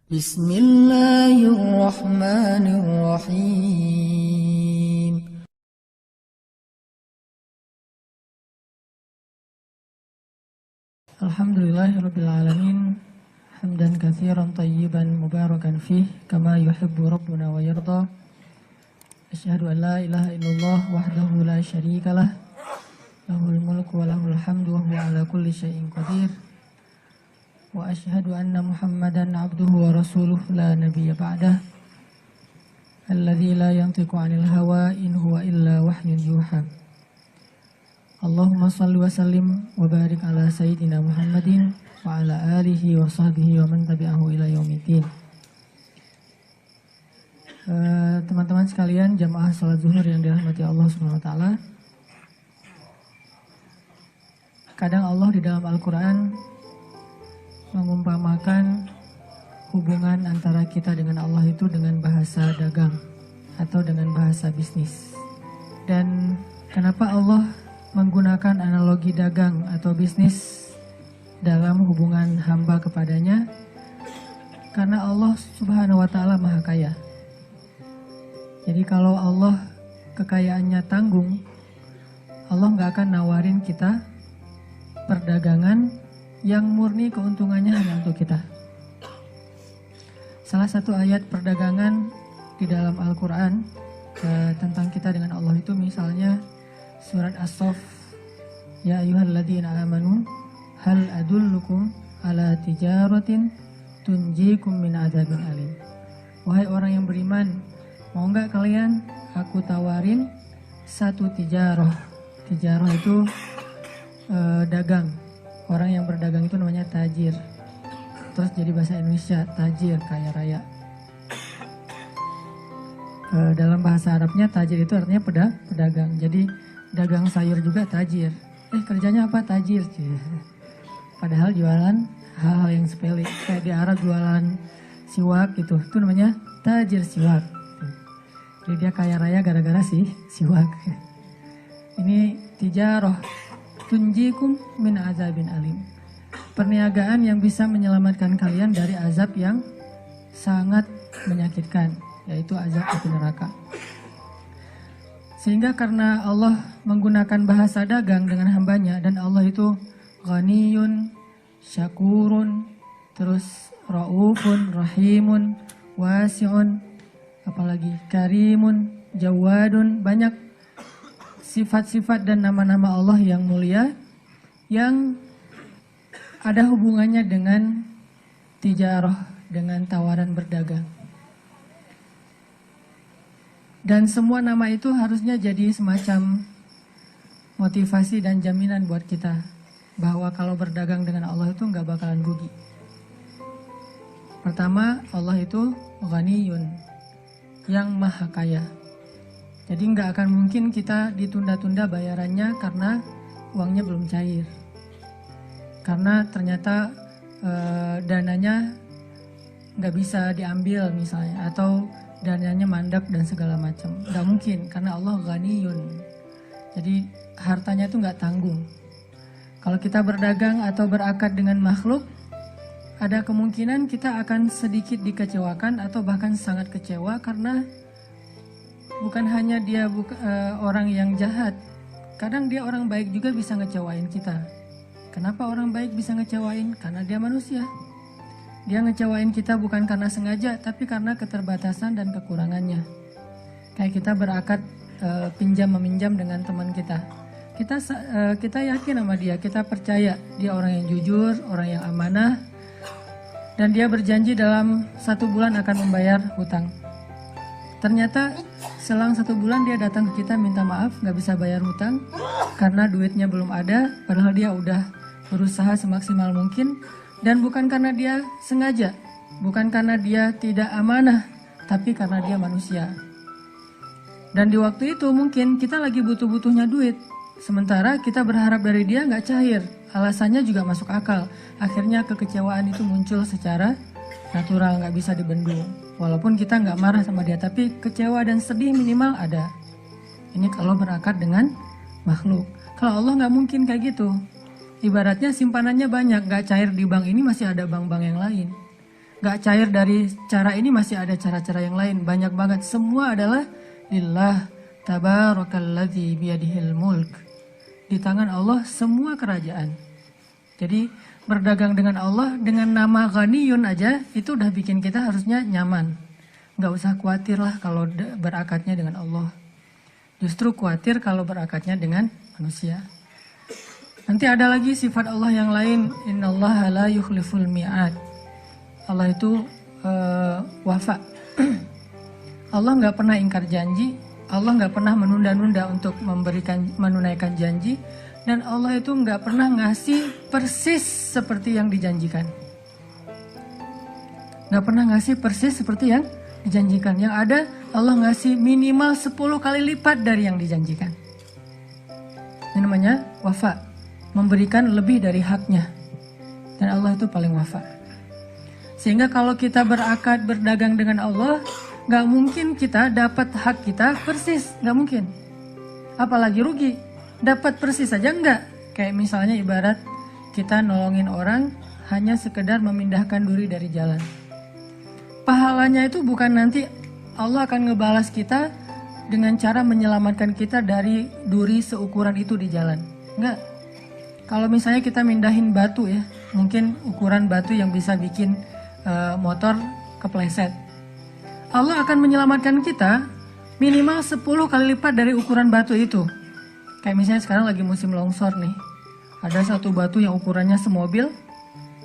Bismillahirrahmanirrahim. Alhamdulillahirabbil alamin. Hamdan katsiran thayyiban mubarakan fih kama yuhibbu rabbuna wa yarda. Asyhadu an la ilaha illallah wahdahu la syarikalah. Lahul mulku wa lahul hamdu wa huwa ala kulli syai'in qadir. Wa asyhadu anna Muhammadan abduhu wa rasuluh la nabiyya ba'dah. Alladzi la yantiqu 'anil hawa in huwa illa wahyun yuha. Allahumma salli wa sallim wa barik ala sayyidina Muhammadin wa ala alihi wa sahbihi wa man tabi'ahu ila yaumiddin. Teman-teman sekalian, jamaah salat zuhur yang dirahmati Allah Subhanahu wa taala. Kadang Allah di dalam Al-Qur'an mengumpamakan hubungan antara kita dengan Allah itu dengan bahasa dagang atau dengan bahasa bisnis. Dan kenapa Allah menggunakan analogi dagang atau bisnis dalam hubungan hamba kepadanya? Karena Allah Subhanahu wa taala Maha Kaya. Jadi kalau Allah kekayaannya tanggung, Allah nggak akan nawarin kita perdagangan yang murni keuntungannya hanya untuk kita. Salah satu ayat perdagangan di dalam Al-Quran tentang kita dengan Allah itu misalnya surat As-Saff, ya ayyuhalladzina amanu hal adullukum ala tijaratin tunjikum min adzabin alim. Wahai orang yang beriman, mau nggak kalian aku tawarin satu tijarah. Tijarah itu dagang. Orang yang berdagang itu namanya tajir. Terus jadi bahasa Indonesia tajir, kaya raya. Dalam bahasa Arabnya tajir itu artinya pedagang. Jadi dagang sayur juga tajir. Kerjanya apa? Tajir. Padahal jualan hal-hal yang sepele. Kayak di Arab jualan siwak gitu. Itu namanya tajir siwak. Jadi dia kaya raya gara-gara siwak. Ini tijarah. Tunjikum min azabin alim. Perniagaan yang bisa menyelamatkan kalian dari azab yang sangat menyakitkan, yaitu azab api neraka. Sehingga karena Allah menggunakan bahasa dagang dengan hambanya, dan Allah itu ghaniyun, syakurun, terus raufun, rahimun, wasi'un, apalagi karimun, jawadun, banyak sifat-sifat dan nama-nama Allah yang mulia yang ada hubungannya dengan tijarah, dengan tawaran berdagang. Dan semua nama itu harusnya jadi semacam motivasi dan jaminan buat kita bahwa kalau berdagang dengan Allah itu nggak bakalan rugi. Pertama, Allah itu ghaniyun, yang maha kaya. Jadi nggak akan mungkin kita ditunda-tunda bayarannya karena uangnya belum cair. Karena ternyata dananya nggak bisa diambil misalnya, atau dananya mandek dan segala macam. Nggak mungkin, karena Allah ghaniyun. Jadi hartanya itu nggak tanggung. Kalau kita berdagang atau berakad dengan makhluk, ada kemungkinan kita akan sedikit dikecewakan atau bahkan sangat kecewa karena bukan hanya dia orang yang jahat, kadang dia orang baik juga bisa ngecewain kita. Kenapa orang baik bisa ngecewain? Karena dia manusia. Dia ngecewain kita bukan karena sengaja, tapi karena keterbatasan dan kekurangannya. Kayak kita berakad pinjam-meminjam dengan teman kita. Kita yakin sama dia, kita percaya dia orang yang jujur, orang yang amanah, dan dia berjanji dalam 1 bulan akan membayar hutang. Ternyata selang 1 bulan dia datang ke kita minta maaf gak bisa bayar hutang karena duitnya belum ada, padahal dia udah berusaha semaksimal mungkin. Dan bukan karena dia sengaja, bukan karena dia tidak amanah, tapi karena dia manusia. Dan di waktu itu mungkin kita lagi butuh-butuhnya duit, sementara kita berharap dari dia gak cair. Alasannya juga masuk akal. Akhirnya kekecewaan itu muncul secara natural, gak bisa dibendung. Walaupun kita nggak marah sama dia, tapi kecewa dan sedih minimal ada. Ini kalau berakad dengan makhluk. Kalau Allah nggak mungkin kayak gitu. Ibaratnya simpanannya banyak, nggak cair di bank ini, masih ada bank-bank yang lain. Gak cair dari cara ini, masih ada cara-cara yang lain. Banyak banget. Semua adalah lillah tabarakalladzi biyadihil mulk. Di tangan Allah semua kerajaan. Jadi berdagang dengan Allah dengan nama Ghaniyun aja itu udah bikin kita harusnya nyaman. Gak usah khawatir lah kalau berakadnya dengan Allah. Justru khawatir kalau berakadnya dengan manusia. Nanti ada lagi sifat Allah yang lain. Innallaha la yukhliful mi'ad. Allah itu wafa. Allah gak pernah ingkar janji. Allah gak pernah menunda-nunda untuk menunaikan janji. Dan Allah itu gak pernah ngasih persis seperti yang dijanjikan. Gak pernah ngasih persis seperti yang dijanjikan. Yang ada Allah ngasih minimal 10 kali lipat dari yang dijanjikan. Ini namanya wafa. Memberikan lebih dari haknya. Dan Allah itu paling wafa. Sehingga kalau kita berakad berdagang dengan Allah, gak mungkin kita dapat hak kita persis. Gak mungkin. Apalagi rugi. Dapat persis saja enggak. Kayak misalnya ibarat kita nolongin orang hanya sekedar memindahkan duri dari jalan. Pahalanya itu bukan nanti Allah akan ngebalas kita dengan cara menyelamatkan kita dari duri seukuran itu di jalan. Enggak. Kalau misalnya kita mindahin batu ya, mungkin ukuran batu yang bisa bikin motor kepleset. Allah akan menyelamatkan kita minimal 10 kali lipat dari ukuran batu itu. Kayak misalnya sekarang lagi musim longsor nih. Ada satu batu yang ukurannya semobil,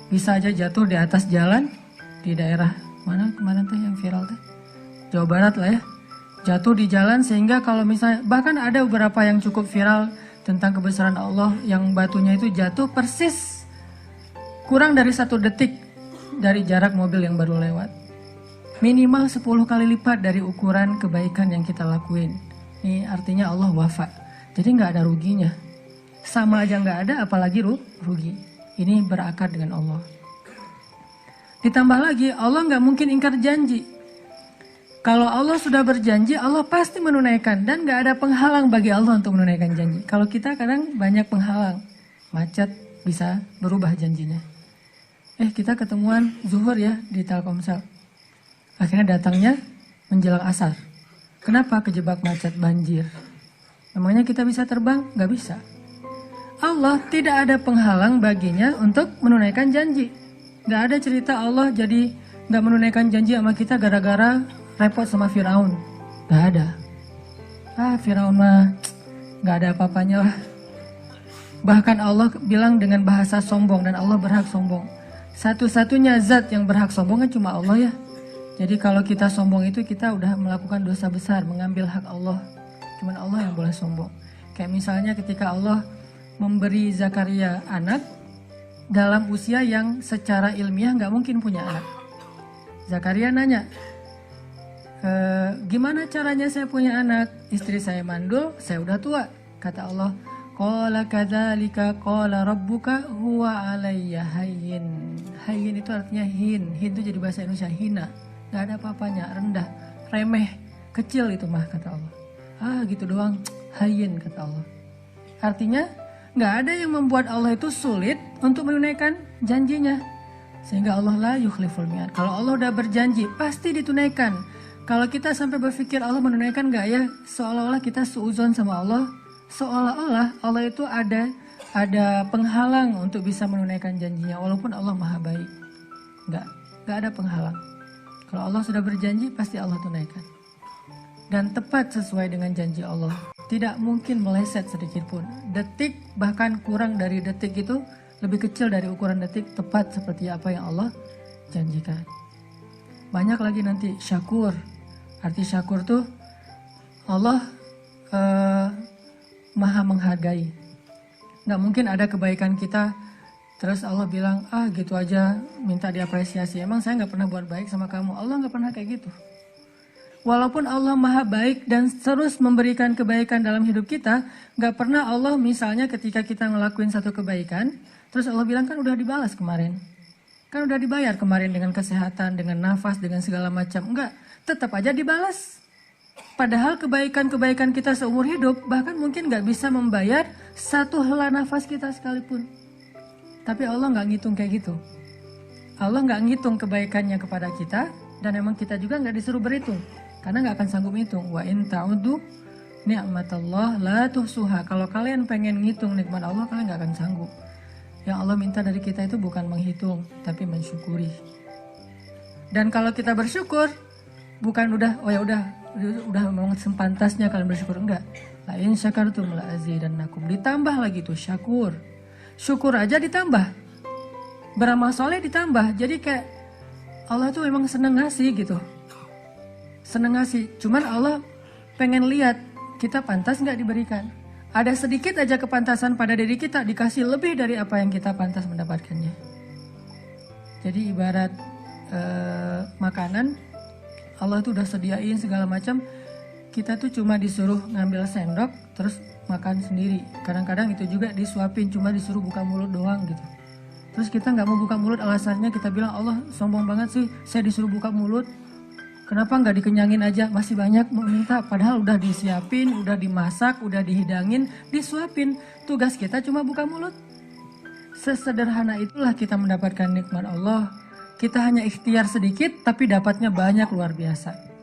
bisa aja jatuh di atas jalan di daerah mana kemarin tuh yang viral tuh? Jawa Barat lah ya. Jatuh di jalan sehingga kalau misalnya, bahkan ada beberapa yang cukup viral tentang kebesaran Allah yang batunya itu jatuh persis kurang dari 1 detik dari jarak mobil yang baru lewat. Minimal 10 kali lipat dari ukuran kebaikan yang kita lakuin. Ini artinya Allah wafa. Jadi gak ada ruginya. Sama aja gak ada, apalagi rugi. Ini berakad dengan Allah. Ditambah lagi, Allah gak mungkin ingkar janji. Kalau Allah sudah berjanji, Allah pasti menunaikan. Dan gak ada penghalang bagi Allah untuk menunaikan janji. Kalau kita kadang banyak penghalang. Macet, bisa berubah janjinya. Kita ketemuan zuhur ya di Telkomsel. Akhirnya datangnya menjelang asar. Kenapa? Kejebak macet, banjir. Namanya kita bisa terbang? Gak bisa. Allah tidak ada penghalang baginya untuk menunaikan janji. Gak ada cerita Allah jadi gak menunaikan janji sama kita gara-gara repot sama Firaun. Gak ada. Firaun mah gak ada apa-apanya lah. Bahkan Allah bilang dengan bahasa sombong dan Allah berhak sombong. Satu-satunya zat yang berhak sombong kan cuma Allah ya. Jadi kalau kita sombong itu kita udah melakukan dosa besar, mengambil hak Allah. Cuman Allah yang boleh sombong. Kayak misalnya ketika Allah memberi Zakaria anak dalam usia yang secara ilmiah gak mungkin punya anak. Zakaria nanya, gimana caranya saya punya anak? Istri saya mandul, saya udah tua. Kata Allah, qala kadzalika qala rabbuka huwa alayya hayyin. Hayyin itu artinya hin. Hin itu jadi bahasa Indonesia hina. Gak ada apa-apanya, rendah, remeh, kecil itu mah kata Allah. Gitu doang, hayyin kata Allah. Artinya gak ada yang membuat Allah itu sulit untuk menunaikan janjinya. Sehingga Allah la yukhliful mi'ad. Kalau Allah udah berjanji pasti ditunaikan. Kalau kita sampai berpikir Allah menunaikan gak ya, seolah-olah kita suuzon sama Allah. Seolah-olah Allah itu ada penghalang untuk bisa menunaikan janjinya. Walaupun Allah maha baik. Gak ada penghalang. Kalau Allah sudah berjanji pasti Allah tunaikan. Dan tepat sesuai dengan janji Allah. Tidak mungkin meleset sedikit pun. Detik bahkan kurang dari detik itu lebih kecil dari ukuran detik, tepat seperti apa yang Allah janjikan. Banyak lagi nanti syakur. Arti syakur tuh Allah maha menghargai. Gak mungkin ada kebaikan kita terus Allah bilang gitu aja minta diapresiasi. Emang saya gak pernah buat baik sama kamu. Allah gak pernah kayak gitu. Walaupun Allah maha baik dan terus memberikan kebaikan dalam hidup kita, gak pernah Allah misalnya ketika kita ngelakuin satu kebaikan, terus Allah bilang kan udah dibalas kemarin. Kan udah dibayar kemarin dengan kesehatan, dengan nafas, dengan segala macam. Enggak, tetap aja dibalas. Padahal kebaikan-kebaikan kita seumur hidup, bahkan mungkin gak bisa membayar satu hela nafas kita sekalipun. Tapi Allah gak ngitung kayak gitu. Allah nggak ngitung kebaikannya kepada kita, dan emang kita juga nggak disuruh berhitung, karena nggak akan sanggup ngitung. Wa in ta'udu ni'matallah la tuhsuha. Kalau kalian pengen ngitung nikmat Allah, kalian nggak akan sanggup. Yang Allah minta dari kita itu bukan menghitung, tapi mensyukuri. Dan kalau kita bersyukur, bukan udah memang sepantasnya kalian bersyukur, enggak. La in syakartum la azidannakum. Ditambah lagi tuh syakur. Syukur aja ditambah. Beramal soleh ditambah. Jadi kayak Allah tuh memang seneng ngasih gitu. Seneng ngasih. Cuman Allah pengen lihat kita pantas nggak diberikan. Ada sedikit aja kepantasan pada diri kita, dikasih lebih dari apa yang kita pantas mendapatkannya. Jadi ibarat makanan, Allah tuh udah sediain segala macam. Kita tuh cuma disuruh ngambil sendok terus makan sendiri. Kadang-kadang itu juga disuapin, cuma disuruh buka mulut doang gitu. Terus kita nggak mau buka mulut, alasannya kita bilang, Allah sombong banget sih, saya disuruh buka mulut. Kenapa nggak dikenyangin aja? Masih banyak mau minta, padahal udah disiapin, udah dimasak, udah dihidangin, disuapin. Tugas kita cuma buka mulut. Sesederhana itulah kita mendapatkan nikmat Allah. Kita hanya ikhtiar sedikit, tapi dapatnya banyak, luar biasa.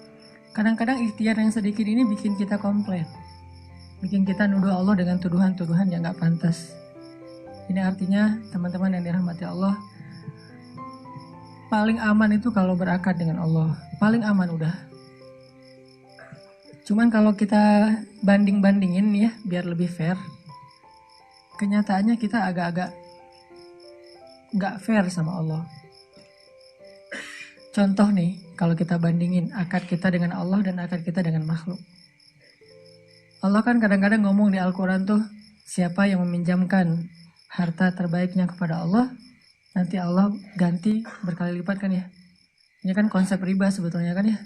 Kadang-kadang ikhtiar yang sedikit ini bikin kita komplain. Bikin kita nuduh Allah dengan tuduhan-tuduhan yang nggak pantas. Ini artinya teman-teman yang dirahmati Allah, paling aman itu kalau berakad dengan Allah. Paling aman udah. Cuman kalau kita banding-bandingin ya, biar lebih fair, kenyataannya kita agak-agak nggak fair sama Allah. Contoh nih, kalau kita bandingin akad kita dengan Allah dan akad kita dengan makhluk. Allah kan kadang-kadang ngomong di Al-Quran tuh, siapa yang meminjamkan harta terbaiknya kepada Allah, nanti Allah ganti berkali lipat kan ya. Ini kan konsep riba sebetulnya kan ya.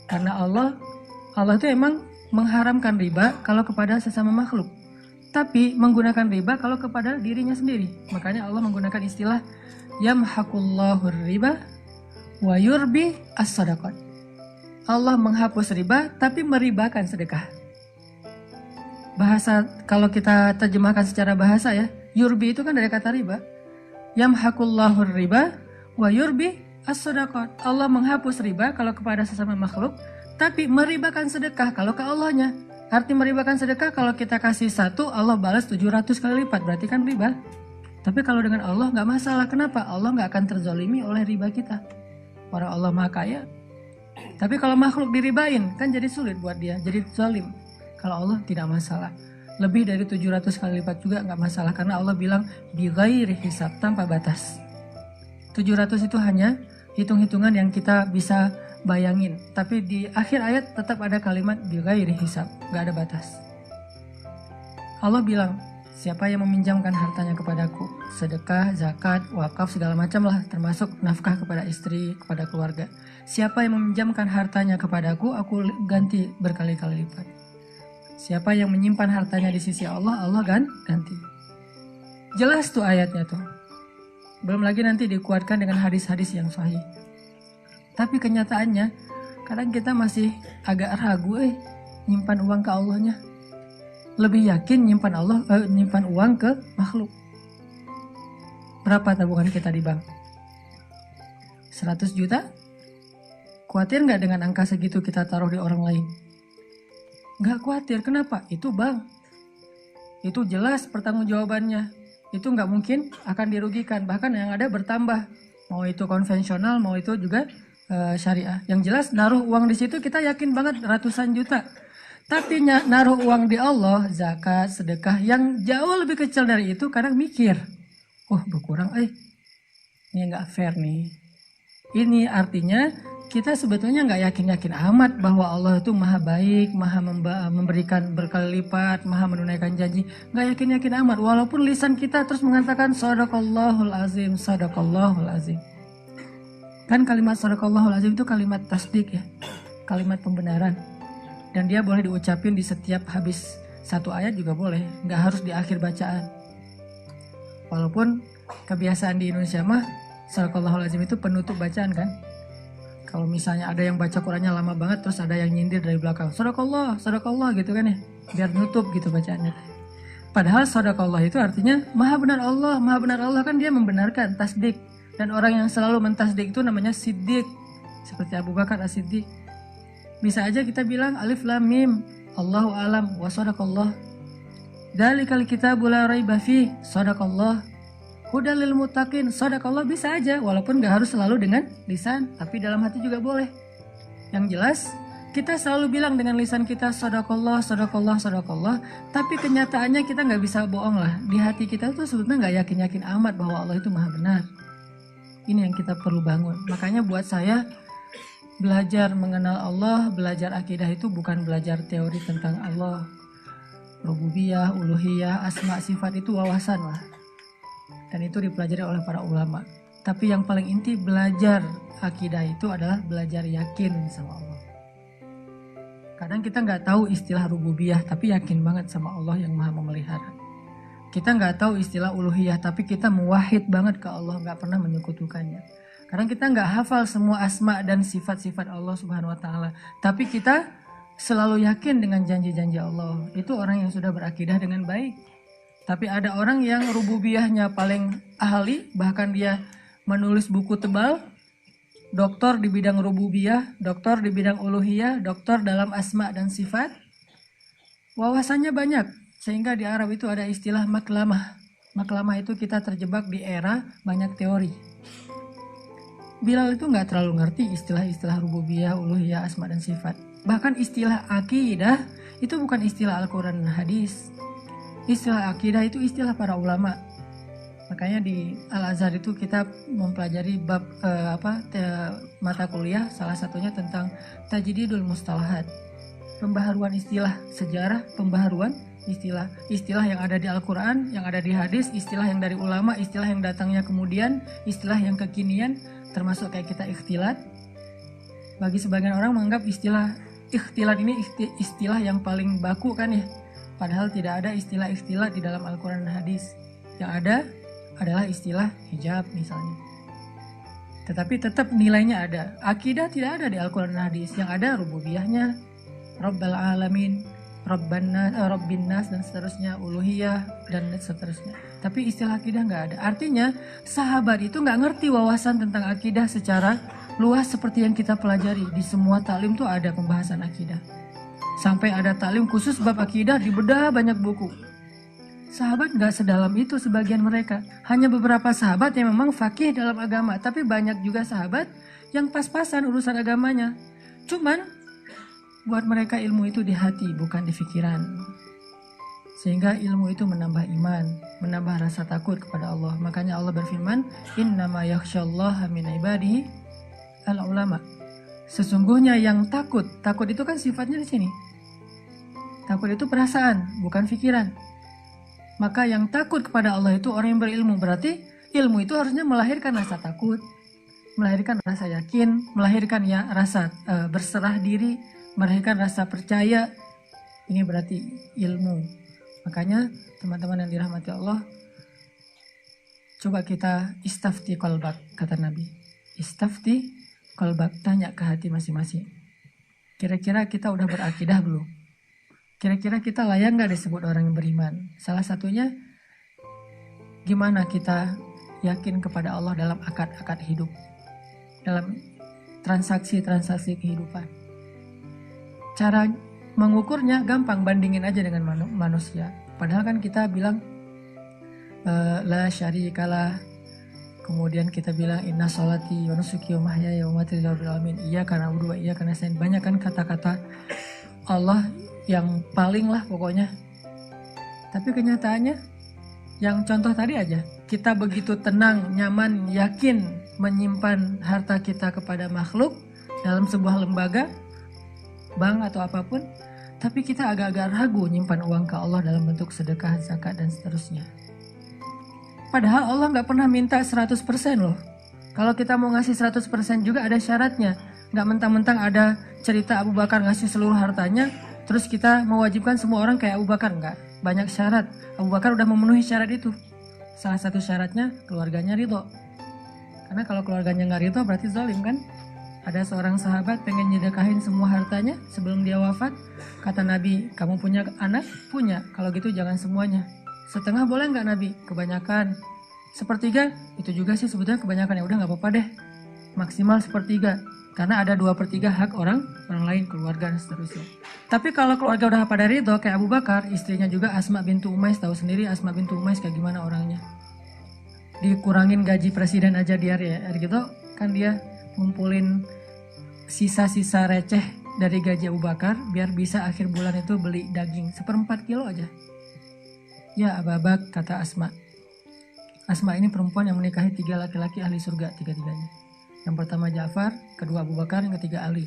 Karena Allah itu emang mengharamkan riba kalau kepada sesama makhluk. Tapi menggunakan riba kalau kepada dirinya sendiri. Makanya Allah menggunakan istilah yamhaqullahu riba wa yurbi as-sadaqat. Allah menghapus riba tapi meribakan sedekah. Bahasa kalau kita terjemahkan secara bahasa ya, yurbi itu kan dari kata riba. Yamhaqullahu riba wa yurbi as-sadaqat. Allah menghapus riba kalau kepada sesama makhluk, tapi meribakan sedekah kalau ke Allahnya. Arti meribakan sedekah, kalau kita kasih 1, Allah balas 700 kali lipat, berarti kan riba. Tapi kalau dengan Allah nggak masalah. Kenapa? Allah nggak akan terzolimi oleh riba kita. Orang Allah maha kaya. Tapi kalau makhluk diribain, kan jadi sulit buat dia, jadi zalim. Kalau Allah tidak masalah. Lebih dari 700 kali lipat juga nggak masalah, karena Allah bilang bighairi hisab, tanpa batas. 700 itu hanya hitung-hitungan yang kita bisa bayangin. Tapi di akhir ayat tetap ada kalimat bighairi hisab, nggak ada batas. Allah bilang, siapa yang meminjamkan hartanya kepadaku, sedekah, zakat, wakaf, segala macam lah, termasuk nafkah kepada istri, kepada keluarga. Siapa yang meminjamkan hartanya kepadaku, aku ganti berkali-kali lipat. Siapa yang menyimpan hartanya di sisi Allah, Allah ganti. Jelas tuh ayatnya tuh. Belum lagi nanti dikuatkan dengan hadis-hadis yang sahih. Tapi kenyataannya, kadang kita masih agak ragu nyimpan uang ke Allahnya. Lebih yakin nyimpan uang ke makhluk. Berapa tabungan kita di bank? 100 juta? Khawatir nggak dengan angka segitu kita taruh di orang lain? Nggak khawatir. Kenapa? Itu bank. Itu jelas pertanggungjawabannya. Itu nggak mungkin akan dirugikan. Bahkan yang ada bertambah. Mau itu konvensional, mau itu juga syariah. Yang jelas naruh uang di situ kita yakin banget ratusan juta. Tapi naruh uang di Allah, zakat, sedekah yang jauh lebih kecil dari itu, kadang mikir, berkurang, ini nggak fair nih. Ini artinya kita sebetulnya nggak yakin-yakin amat bahwa Allah itu maha baik, maha memberikan berkali lipat, maha menunaikan janji. Nggak yakin-yakin amat, walaupun lisan kita terus mengatakan sadaqallahul azim, sadaqallahul azim. Kan kalimat sadaqallahul azim itu kalimat tasdik ya, kalimat pembenaran. Dan dia boleh diucapin di setiap habis satu ayat juga boleh, nggak harus di akhir bacaan. Walaupun kebiasaan di Indonesia mah sadaqallahul azim itu penutup bacaan kan. Kalau misalnya ada yang baca Qurannya lama banget, terus ada yang nyindir dari belakang, sadaqallah, sadaqallah gitu kan ya, biar nutup gitu bacaannya. Padahal sadaqallah itu artinya maha benar Allah kan dia membenarkan, tasdik. Dan orang yang selalu mentasdik itu namanya siddiq, seperti Abu Bakar as-Siddiq. Bisa aja kita bilang alif lam mim, Allahu alam wa sadaqallah. Dzalikal kitabu la raiba fi, sadaqallah. Hudal lil muttaqin, sadaqallah, bisa aja walaupun gak harus selalu dengan lisan, tapi dalam hati juga boleh. Yang jelas kita selalu bilang dengan lisan kita sadaqallah, sadaqallah, sadaqallah, tapi kenyataannya kita gak bisa bohong lah. Di hati kita tuh sebetulnya gak yakin-yakin amat bahwa Allah itu maha benar. Ini yang kita perlu bangun. Makanya buat saya, belajar mengenal Allah, belajar akidah itu bukan belajar teori tentang Allah, rububiyah, uluhiyah, asma, sifat, itu wawasan lah. Dan itu dipelajari oleh para ulama. Tapi yang paling inti belajar akidah itu adalah belajar yakin sama Allah. Kadang kita nggak tahu istilah rububiyah, tapi yakin banget sama Allah yang maha memelihara. Kita nggak tahu istilah uluhiyah, tapi kita muwahhid banget ke Allah, nggak pernah menyekutukannya. Kadang kita nggak hafal semua asma dan sifat-sifat Allah Subhanahu Wa Taala, tapi kita selalu yakin dengan janji-janji Allah. Itu orang yang sudah berakidah dengan baik. Tapi ada orang yang rububiyahnya paling ahli, bahkan dia menulis buku tebal, doktor di bidang rububiyah, doktor di bidang uluhiyah, doktor dalam asma dan sifat. Wawasannya banyak, sehingga di Arab itu ada istilah maklamah. Maklamah itu kita terjebak di era banyak teori. Bilal itu nggak terlalu ngerti istilah-istilah rububiyah, uluhiyah, asma dan sifat. Bahkan istilah akidah itu bukan istilah Al-Quran dan hadis. Istilah akidah itu istilah para ulama. Makanya di Al-Azhar itu kita mempelajari bab mata kuliah, salah satunya tentang tajdidul mustalahat. Pembaharuan istilah, sejarah pembaharuan istilah. Istilah yang ada di Al-Quran, yang ada di hadis, istilah yang dari ulama, istilah yang datangnya kemudian, istilah yang kekinian, termasuk kayak kita ikhtilat. Bagi sebagian orang menganggap istilah ikhtilat ini istilah yang paling baku kan ya. Padahal tidak ada istilah ikhtilat di dalam Al-Quran dan hadis. Yang ada adalah istilah hijab misalnya. Tetapi tetap nilainya ada. Akidah tidak ada di Al-Quran dan hadis. Yang ada rububiyahnya, Rabbal Alamin, Rabbin Nas, dan seterusnya, uluhiyah, dan seterusnya. Tapi istilah akidah nggak ada. Artinya sahabat itu nggak ngerti wawasan tentang akidah secara luas seperti yang kita pelajari. Di semua taklim tuh ada pembahasan akidah. Sampai ada taklim khusus bab akidah, dibedah banyak buku. Sahabat nggak sedalam itu sebagian mereka. Hanya beberapa sahabat yang memang faqih dalam agama. Tapi banyak juga sahabat yang pas-pasan urusan agamanya. Cuman buat mereka ilmu itu di hati, bukan di pikiran. Sehingga ilmu itu menambah iman, menambah rasa takut kepada Allah. Makanya Allah berfirman, innama yakhsyallaha min ibadihi al-ulama. Sesungguhnya yang takut itu kan sifatnya di sini. Takut itu perasaan, bukan pikiran. Maka yang takut kepada Allah itu orang yang berilmu. Berarti ilmu itu harusnya melahirkan rasa takut, melahirkan rasa yakin, melahirkan ya rasa berserah diri, melahirkan rasa percaya. Ini berarti ilmu. Makanya teman-teman yang dirahmati Allah, coba kita istafti qalbak, kata Nabi. Istafti qalbak, tanya ke hati masing-masing. Kira-kira kita udah berakidah belum? Kira-kira kita layak gak disebut orang yang beriman? Salah satunya, gimana kita yakin kepada Allah dalam akad-akad hidup, dalam transaksi-transaksi kehidupan. Cara mengukurnya gampang, bandingin aja dengan manusia. Padahal kan kita bilang la syarikalah, kemudian kita bilang inna sholati wa nusuki wa mahyaya wa mamati lillahi rabbil alamin, iyyaka na'budu wa iyyaka nasta'in. Banyak kan kata-kata Allah yang paling lah pokoknya. Tapi kenyataannya yang contoh tadi aja, kita begitu tenang, nyaman, yakin menyimpan harta kita kepada makhluk dalam sebuah lembaga, bank atau apapun, tapi kita agak-agak ragu nyimpan uang ke Allah dalam bentuk sedekah, zakat, dan seterusnya. Padahal Allah nggak pernah minta 100% loh. Kalau kita mau ngasih 100% juga ada syaratnya. Nggak mentang-mentang ada cerita Abu Bakar ngasih seluruh hartanya, terus kita mewajibkan semua orang kayak Abu Bakar. Nggak. Banyak syarat. Abu Bakar udah memenuhi syarat itu. Salah satu syaratnya keluarganya ridho. Karena kalau keluarganya nggak ridho berarti zalim kan? Ada seorang sahabat pengen nyedekahin semua hartanya sebelum dia wafat. Kata Nabi, kamu punya anak? Punya. Kalau gitu jangan semuanya. Setengah boleh nggak Nabi? Kebanyakan. Sepertiga itu juga sih sebetulnya kebanyakan, ya udah nggak apa-apa deh, maksimal sepertiga, karena ada 2/3 hak orang lain, keluarga dan seterusnya. Tapi kalau keluarga udah pada ridho kayak Abu Bakar, istrinya juga Asma bintu Umais, tahu sendiri Asma bintu Umais kayak gimana orangnya. Dikurangin gaji presiden aja di hari gitu kan, dia ngumpulin sisa-sisa receh dari gaji Abu Bakar biar bisa akhir bulan itu beli daging 1/4 kilo aja. Ya Abu Bakar, kata Asma. Asma ini perempuan yang menikahi 3 laki-laki ahli surga, tiga-tiganya. Yang pertama Ja'far, kedua Abu Bakar, yang ketiga Ali.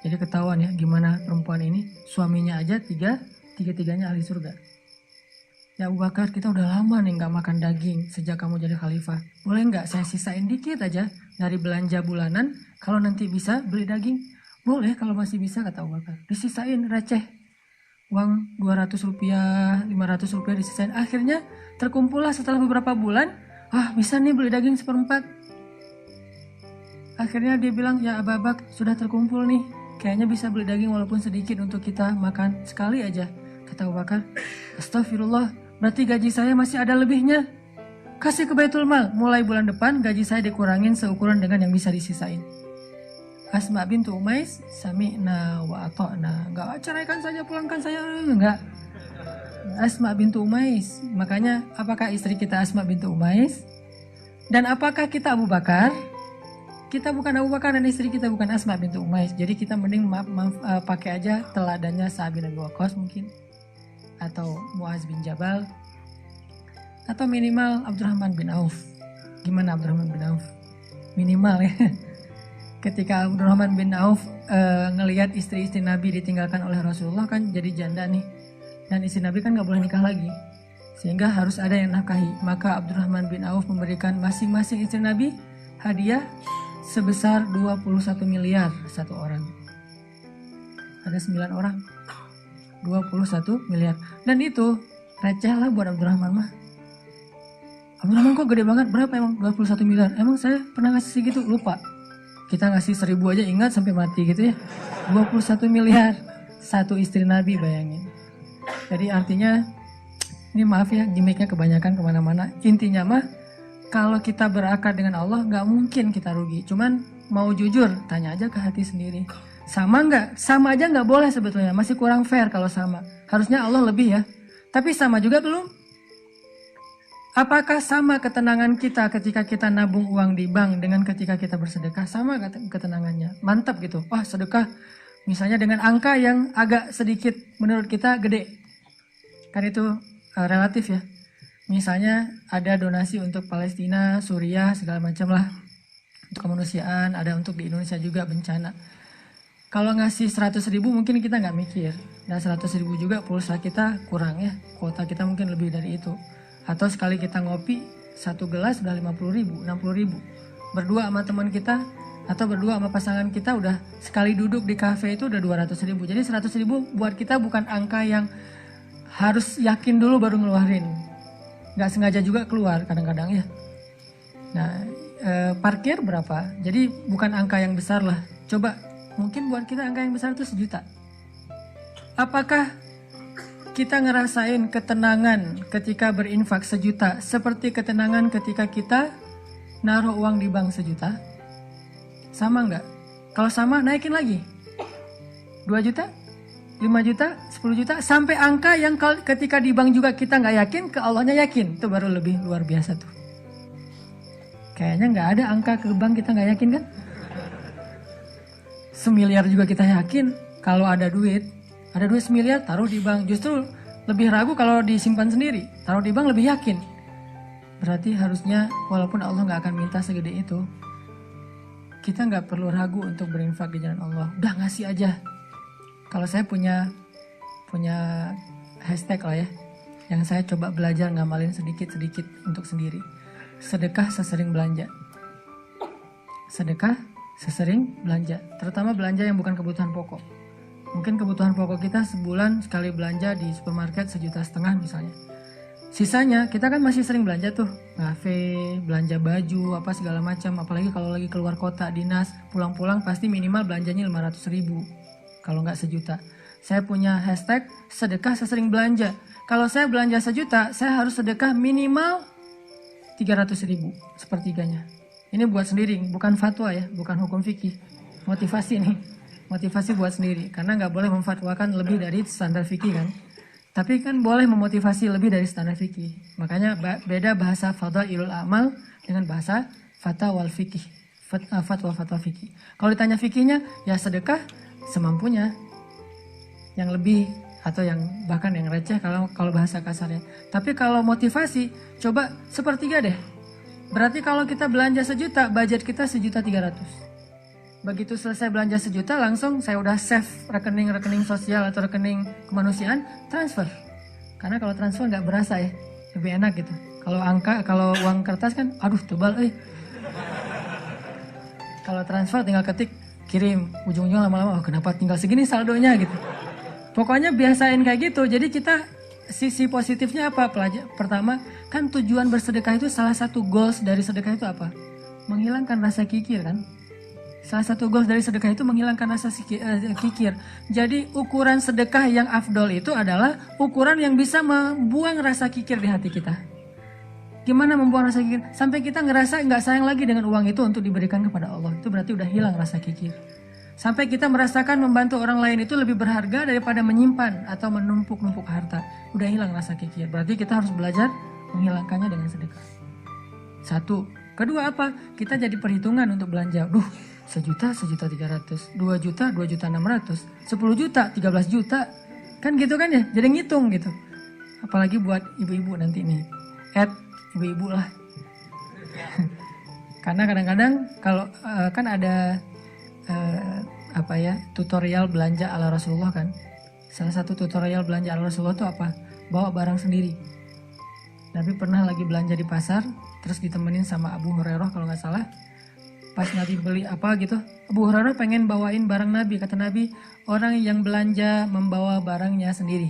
Jadi ketahuan ya gimana perempuan ini, suaminya aja tiga-tiganya ahli surga. Ya Abu Bakar, kita udah lama nih nggak makan daging sejak kamu jadi khalifah. Boleh nggak saya sisain dikit aja dari belanja bulanan, kalau nanti bisa beli daging? Boleh kalau masih bisa, kata Abu Bakar. Disisain receh. Uang 200 rupiah, 500 rupiah disisain. Akhirnya terkumpullah setelah beberapa bulan, bisa nih beli daging 1/4. Akhirnya dia bilang, ya Abu Bakar, sudah terkumpul nih. Kayaknya bisa beli daging walaupun sedikit untuk kita makan sekali aja. Kata Abu Bakar, astagfirullah, berarti gaji saya masih ada lebihnya. Kasih ke Baitul Mal, mulai bulan depan gaji saya dikurangin seukuran dengan yang bisa disisain. Asma bintu Umais, sami'na wa ata'na. Enggak, ceraikan saja, pulangkan saya. Enggak. Asma bintu Umais. Makanya apakah istri kita Asma bintu Umais? Dan apakah kita Abu Bakar? Kita bukan Abu Bakar dan istri kita bukan Asma bintu Umais. Jadi kita mending pakai aja teladannya Sa'ad bin Abi Waqqas mungkin. Atau Muaz bin Jabal. Atau minimal Abdurrahman bin Auf. Gimana Abdurrahman bin Auf? Minimal ya. Ketika Abdurrahman bin Auf ngelihat istri-istri Nabi ditinggalkan oleh Rasulullah, kan jadi janda nih. Dan istri Nabi kan gak boleh nikah lagi. Sehingga harus ada yang nafkahi. Maka Abdurrahman bin Auf memberikan masing-masing istri Nabi hadiah sebesar 21 miliar satu orang. Ada 9 orang. 21 miliar. Dan itu receh lah buat Abdurrahman mah. Abdurrahman kok gede banget, berapa emang 21 miliar? Emang saya pernah ngasih segitu? Lupa. Kita ngasih 1000 aja ingat sampai mati gitu ya. 21 miliar satu istri Nabi, bayangin. Jadi artinya, ini maaf ya, gimmicknya kebanyakan kemana-mana. Intinya mah, kalau kita berakar dengan Allah, gak mungkin kita rugi. Cuman mau jujur, tanya aja ke hati sendiri. Sama gak? Sama aja gak boleh sebetulnya. Masih kurang fair kalau sama. Harusnya Allah lebih ya. Tapi sama juga belum. Apakah sama ketenangan kita ketika kita nabung uang di bank dengan ketika kita bersedekah? Sama ketenangannya? Mantap gitu. Wah, sedekah misalnya dengan angka yang agak sedikit menurut kita gede. Kan itu relatif ya. Misalnya ada donasi untuk Palestina, Suriah, segala macam lah. Untuk kemanusiaan, ada untuk di Indonesia juga bencana. Kalau ngasih 100.000 mungkin kita nggak mikir. Dan 100.000 juga pulsa kita kurang ya. Kuota kita mungkin lebih dari itu. Atau sekali kita ngopi, 1 gelas udah 50.000, 60.000. Berdua sama teman kita, atau berdua sama pasangan kita udah sekali duduk di kafe itu udah 200.000. Jadi 100.000 buat kita bukan angka yang harus yakin dulu baru ngeluarin. Gak sengaja juga keluar kadang-kadang ya. Nah, parkir berapa? Jadi bukan angka yang besar lah. Coba, mungkin buat kita angka yang besar itu 1 juta. Apakah kita ngerasain ketenangan ketika berinfak 1 juta seperti ketenangan ketika kita naruh uang di bank 1 juta? Sama nggak? Kalau sama, naikin lagi. 2 juta, 5 juta, 10 juta, sampai angka yang ketika di bank juga kita nggak yakin, ke Allahnya yakin. Itu baru lebih luar biasa tuh. Kayaknya nggak ada angka ke bank kita nggak yakin kan? 1 miliar juga kita yakin. Kalau ada duit 1 miliar, taruh di bank. Justru lebih ragu kalau disimpan sendiri. Taruh di bank lebih yakin. Berarti harusnya walaupun Allah nggak akan minta segede itu, kita nggak perlu ragu untuk berinfak di jalan Allah. Udah ngasih aja. Kalau saya punya hashtag lah ya, yang saya coba belajar ngamalin sedikit-sedikit untuk sendiri. Sedekah sesering belanja. Sedekah sesering belanja. Terutama belanja yang bukan kebutuhan pokok. Mungkin kebutuhan pokok kita sebulan sekali belanja di supermarket 1,5 juta misalnya. Sisanya kita kan masih sering belanja tuh, ngafe, belanja baju, apa segala macam. Apalagi kalau lagi keluar kota, dinas, pulang-pulang pasti minimal belanjanya 500.000. Kalau nggak 1 juta. Saya punya hashtag sedekah sesering belanja. Kalau saya belanja 1 juta, saya harus sedekah minimal 300.000 sepertiganya. Ini buat sendiri, bukan fatwa ya, bukan hukum fikih. Motivasi nih, motivasi buat sendiri. Karena nggak boleh memfatwakan lebih dari standar fikih kan. Tapi kan boleh memotivasi lebih dari standar fikih. Makanya beda bahasa fadhailul amal dengan bahasa fatwa fikih. Fatwa fikih. Kalau ditanya fikihnya, ya sedekah semampunya. Yang lebih atau yang bahkan yang receh kalau bahasa kasarnya. Tapi kalau motivasi, coba sepertiga deh. Berarti kalau kita belanja 1 juta, budget kita 1.300.000. Begitu selesai belanja 1 juta, langsung saya udah save rekening sosial atau rekening kemanusiaan, transfer. Karena kalau transfer nggak berasa ya, lebih enak gitu. Kalau uang kertas kan, aduh tebal Kalau transfer tinggal ketik, kirim, ujung-ujungnya lama-lama, kenapa tinggal segini saldonya gitu. Pokoknya biasain kayak gitu. Jadi kita sisi positifnya apa? Pertama, kan tujuan bersedekah itu salah satu goals dari sedekah itu apa? Menghilangkan rasa kikir kan? Salah satu goals dari sedekah itu menghilangkan rasa kikir. Jadi ukuran sedekah yang afdol itu adalah ukuran yang bisa membuang rasa kikir di hati kita. Gimana membuang rasa kikir? Sampai kita ngerasa nggak sayang lagi dengan uang itu untuk diberikan kepada Allah. Itu berarti udah hilang rasa kikir. Sampai kita merasakan membantu orang lain itu lebih berharga daripada menyimpan atau menumpuk-numpuk harta. Udah hilang rasa kikir. Berarti kita harus belajar menghilangkannya dengan sedekah. 1. Kedua apa? Kita jadi perhitungan untuk belanja. 1 juta, 1.300.000. 2 juta, 2.600.000. 10 juta, 13 juta. Kan gitu kan ya? Jadi ngitung gitu. Apalagi buat ibu-ibu nanti nih. Ibu-ibu lah. Karena kadang-kadang kalau kan ada tutorial belanja ala Rasulullah kan. Salah satu tutorial belanja ala Rasulullah itu apa? Bawa barang sendiri. Nabi pernah lagi belanja di pasar, terus ditemenin sama Abu Hurairah kalau nggak salah. Pas Nabi beli apa gitu, Abu Hurairah pengen bawain barang Nabi. Kata Nabi, orang yang belanja membawa barangnya sendiri.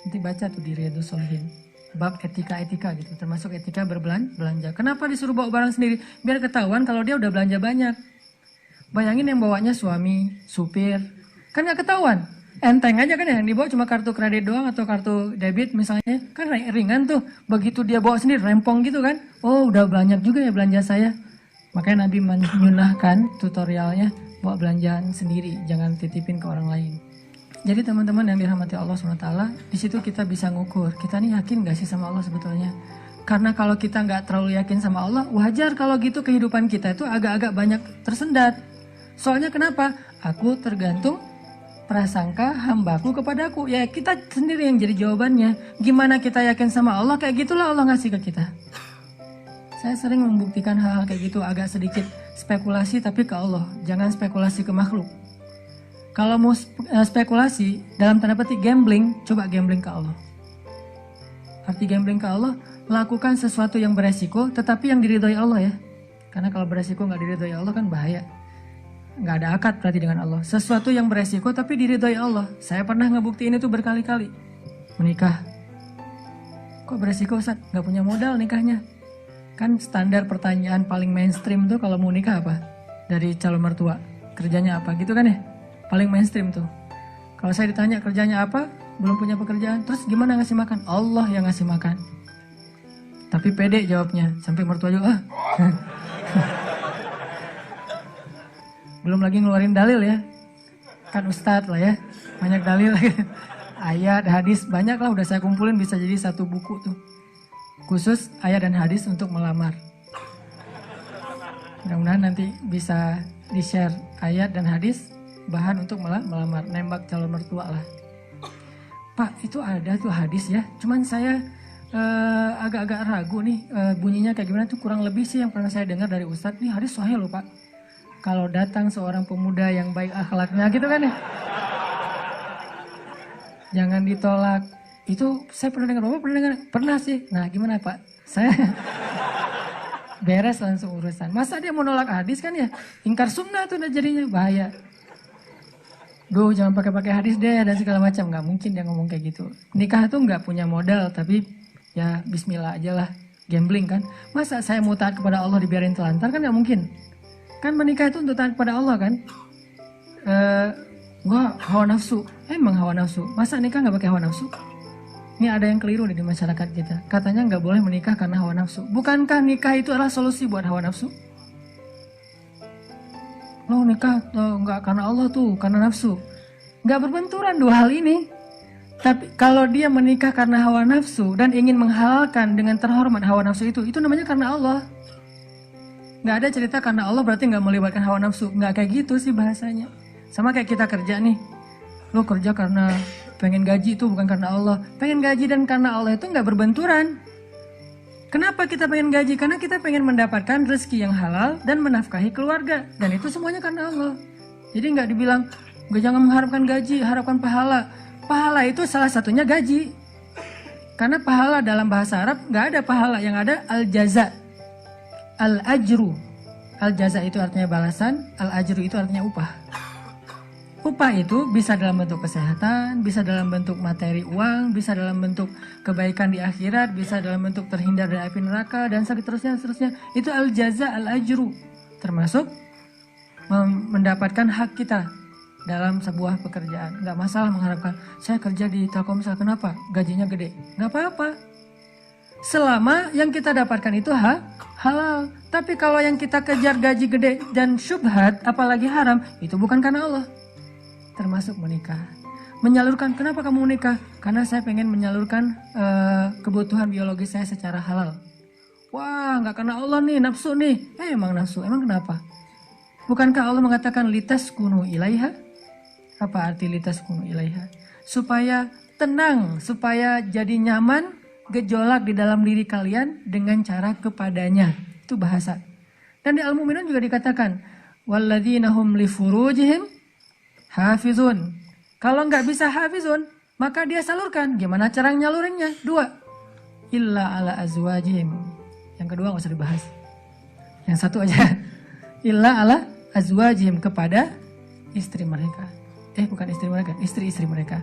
Nanti baca tuh di Riyadhus Shalihin. Bab etika-etika gitu, termasuk etika berbelanja. Kenapa disuruh bawa barang sendiri? Biar ketahuan kalau dia udah belanja banyak. Bayangin yang bawanya suami, supir, kan nggak ketahuan. Enteng aja kan ya, yang dibawa cuma kartu kredit doang atau kartu debit misalnya, kan ringan tuh. Begitu dia bawa sendiri, rempong gitu kan. Oh udah banyak juga ya belanja saya. Makanya Nabi menyunahkan tutorialnya bawa belanjaan sendiri, jangan titipin ke orang lain. Jadi teman-teman yang dirahmati Allah SWT, di situ kita bisa ngukur, kita nih yakin gak sih sama Allah sebetulnya? Karena kalau kita nggak terlalu yakin sama Allah, wajar kalau gitu kehidupan kita itu agak-agak banyak tersendat. Soalnya kenapa? Aku tergantung prasangka hambaku kepadaku. Ya kita sendiri yang jadi jawabannya. Gimana kita yakin sama Allah, kayak gitulah Allah ngasih ke kita. Saya sering membuktikan hal-hal kayak gitu, agak sedikit spekulasi tapi ke Allah. Jangan spekulasi ke makhluk. Kalau mau spekulasi, dalam tanda petik gambling, coba gambling ke Allah. Arti gambling ke Allah, lakukan sesuatu yang beresiko, tetapi yang diridhoi Allah ya. Karena kalau beresiko nggak diridhoi Allah kan bahaya. Nggak ada akad berarti dengan Allah. Sesuatu yang beresiko tapi diridhoi Allah. Saya pernah ngebuktiin itu berkali-kali. Menikah. Kok beresiko Ustaz? Nggak punya modal nikahnya. Kan standar pertanyaan paling mainstream tuh kalau mau nikah apa? Dari calon mertua. Kerjanya apa gitu kan ya? Paling mainstream tuh. Kalau saya ditanya kerjanya apa, belum punya pekerjaan, terus gimana ngasih makan? Allah yang ngasih makan. Tapi pede jawabnya, sampai mertua juga belum lagi ngeluarin dalil ya. Kan ustadz lah ya, banyak dalil. Ayat, hadis, banyak lah udah saya kumpulin, bisa jadi satu buku tuh. Khusus ayat dan hadis untuk melamar. Mudah-mudahan nanti bisa di-share ayat dan hadis bahan untuk melamar, nembak calon mertua lah. Pak, itu ada tuh hadis ya, cuman saya agak-agak ragu nih bunyinya kayak gimana tuh, kurang lebih sih yang pernah saya dengar dari Ustadz, nih hadis sahih loh Pak. Kalau datang seorang pemuda yang baik akhlaknya gitu kan ya, jangan ditolak. Itu saya pernah dengar, Bapak pernah dengar? Pernah sih. Nah gimana Pak? Saya beres langsung urusan. Masa dia mau nolak hadis kan ya? Ingkar sunnah tuh jadinya, bahaya. Duh jangan pakai hadis deh dan segala macam. Nggak mungkin dia ngomong kayak gitu. Nikah tuh nggak punya modal, tapi ya bismillah aja lah. Gambling kan. Masa saya mau taat kepada Allah dibiarin telantar kan nggak mungkin. Kan menikah itu untuk taat kepada Allah kan. Wah hawa nafsu. Emang hawa nafsu. Masa nikah nggak pakai hawa nafsu? Ini ada yang keliru nih di masyarakat kita. Katanya nggak boleh menikah karena hawa nafsu. Bukankah nikah itu adalah solusi buat hawa nafsu? Lo nikah nggak karena Allah tuh, karena nafsu. Nggak berbenturan dua hal ini. Tapi kalau dia menikah karena hawa nafsu dan ingin menghalalkan dengan terhormat hawa nafsu itu namanya karena Allah. Nggak ada cerita karena Allah berarti nggak melibatkan hawa nafsu. Nggak kayak gitu sih bahasanya. Sama kayak kita kerja nih. Lo kerja karena pengen gaji itu bukan karena Allah. Pengen gaji dan karena Allah itu nggak berbenturan. Kenapa kita pengen gaji? Karena kita pengen mendapatkan rezeki yang halal dan menafkahi keluarga. Dan itu semuanya karena Allah. Jadi nggak dibilang, gue jangan mengharapkan gaji, harapkan pahala. Pahala itu salah satunya gaji. Karena pahala dalam bahasa Arab nggak ada pahala, yang ada al-jaza. Al-ajru. Al-jaza itu artinya balasan, al-ajru itu artinya upah. Upah itu bisa dalam bentuk kesehatan, bisa dalam bentuk materi uang, bisa dalam bentuk kebaikan di akhirat, bisa dalam bentuk terhindar dari api neraka, dan seterusnya. Itu al-jaza, al-ajru. Termasuk mendapatkan hak kita dalam sebuah pekerjaan. Nggak masalah mengharapkan, saya kerja di Telkomsel, kenapa? Gajinya gede. Nggak apa-apa. Selama yang kita dapatkan itu halal. Tapi kalau yang kita kejar gaji gede dan syubhat, apalagi haram, itu bukan karena Allah. Termasuk menikah. Menyalurkan, kenapa kamu menikah? Karena saya pengen menyalurkan kebutuhan biologis saya secara halal. Wah, nggak karena Allah nih, nafsu nih. Emang nafsu, emang kenapa? Bukankah Allah mengatakan litas kunu ilaiha? Apa arti litas kunu ilaiha? Supaya tenang, supaya jadi nyaman, gejolak di dalam diri kalian dengan cara kepadanya. Itu bahasa. Dan di Al-Mu'minun juga dikatakan, walladzina hum li furujihim hafizun. Kalau nggak bisa hafizun, maka dia salurkan. Gimana cara nyalurinnya? 2. Illa ala azwajihim. Yang kedua nggak usah dibahas. Yang satu aja. Illa ala azwajihim, kepada istri mereka. Bukan istri mereka, istri-istri mereka.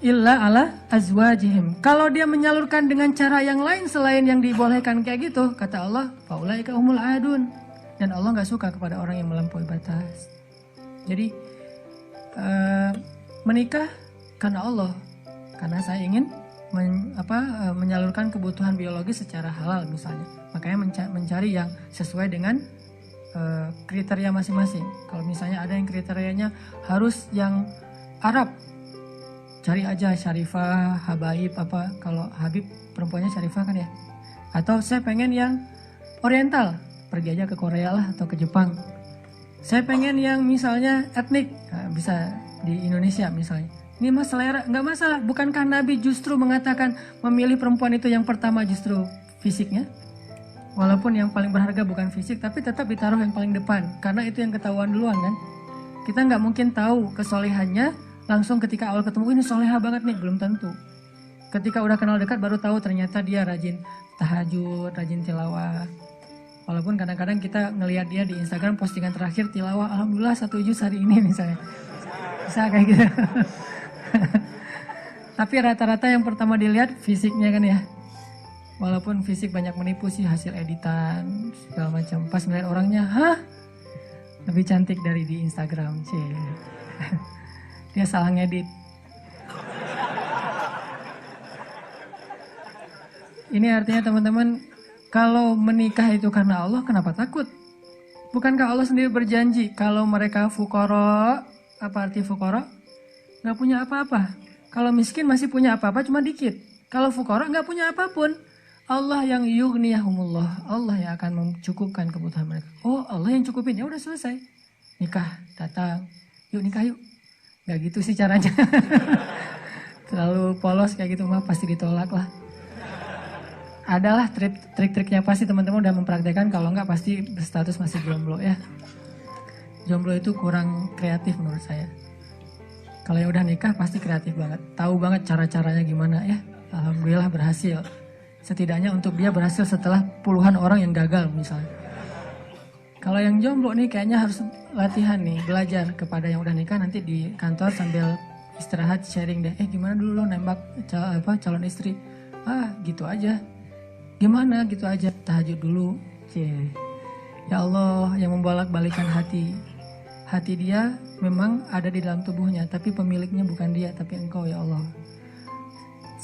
Illa ala azwajihim. Kalau dia menyalurkan dengan cara yang lain selain yang dibolehkan kayak gitu, kata Allah, faulaika humul adun. Dan Allah nggak suka kepada orang yang melampaui batas. Jadi menikah karena Allah, karena saya ingin menyalurkan kebutuhan biologis secara halal misalnya. Makanya mencari yang sesuai dengan kriteria masing-masing. Kalau misalnya ada yang kriterianya harus yang Arab, cari aja Syarifah, Habaib apa. Kalau Habib perempuannya Syarifah kan ya. Atau saya pengen yang Oriental, pergi aja ke Korea lah atau ke Jepang. Saya pengen yang misalnya etnik, bisa di Indonesia misalnya. Ini mas selera, nggak masalah. Bukankah Nabi justru mengatakan memilih perempuan itu yang pertama justru fisiknya? Walaupun yang paling berharga bukan fisik, tapi tetap ditaruh yang paling depan. Karena itu yang ketahuan duluan kan. Kita nggak mungkin tahu kesolehannya langsung ketika awal ketemu, ini soleha banget nih, belum tentu. Ketika udah kenal dekat baru tahu ternyata dia rajin tahajud, rajin tilawah. Walaupun kadang-kadang kita ngelihat dia di Instagram postingan terakhir tilawah, alhamdulillah 1 juz hari ini misalnya. Bisa kayak gitu. Tapi rata-rata yang pertama dilihat fisiknya kan ya. Walaupun fisik banyak menipu sih, hasil editan segala macam. Pas ngeliat orangnya, lebih cantik dari di Instagram, cie. Dia salah ngedit. Ini artinya teman-teman, kalau menikah itu karena Allah, kenapa takut? Bukankah Allah sendiri berjanji kalau mereka fuqara, apa arti fuqara? Nggak punya apa-apa. Kalau miskin masih punya apa-apa cuma dikit. Kalau fuqara nggak punya apapun. Allah yang yughniyahumullah, Allah yang akan mencukupkan kebutuhan mereka. Oh, Allah yang cukupin, ya udah selesai. Nikah, datang, yuk nikah yuk. Nggak gitu sih caranya. Terlalu polos kayak gitu mah pasti ditolak lah. Adalah trik-triknya pasti teman-teman udah mempraktekkan, kalau nggak pasti berstatus masih jomblo ya. Jomblo itu kurang kreatif menurut saya. Kalau yang udah nikah pasti kreatif banget, tahu banget cara-caranya gimana ya. Alhamdulillah berhasil. Setidaknya untuk dia berhasil setelah puluhan orang yang gagal misalnya. Kalau yang jomblo nih kayaknya harus latihan nih, belajar kepada yang udah nikah, nanti di kantor sambil istirahat sharing deh. Gimana dulu lo nembak calon istri? Gitu aja. Gimana gitu aja, tahajud dulu. Ya Allah yang membolak-balikan hati. Hati dia memang ada di dalam tubuhnya, tapi pemiliknya bukan dia, tapi Engkau ya Allah.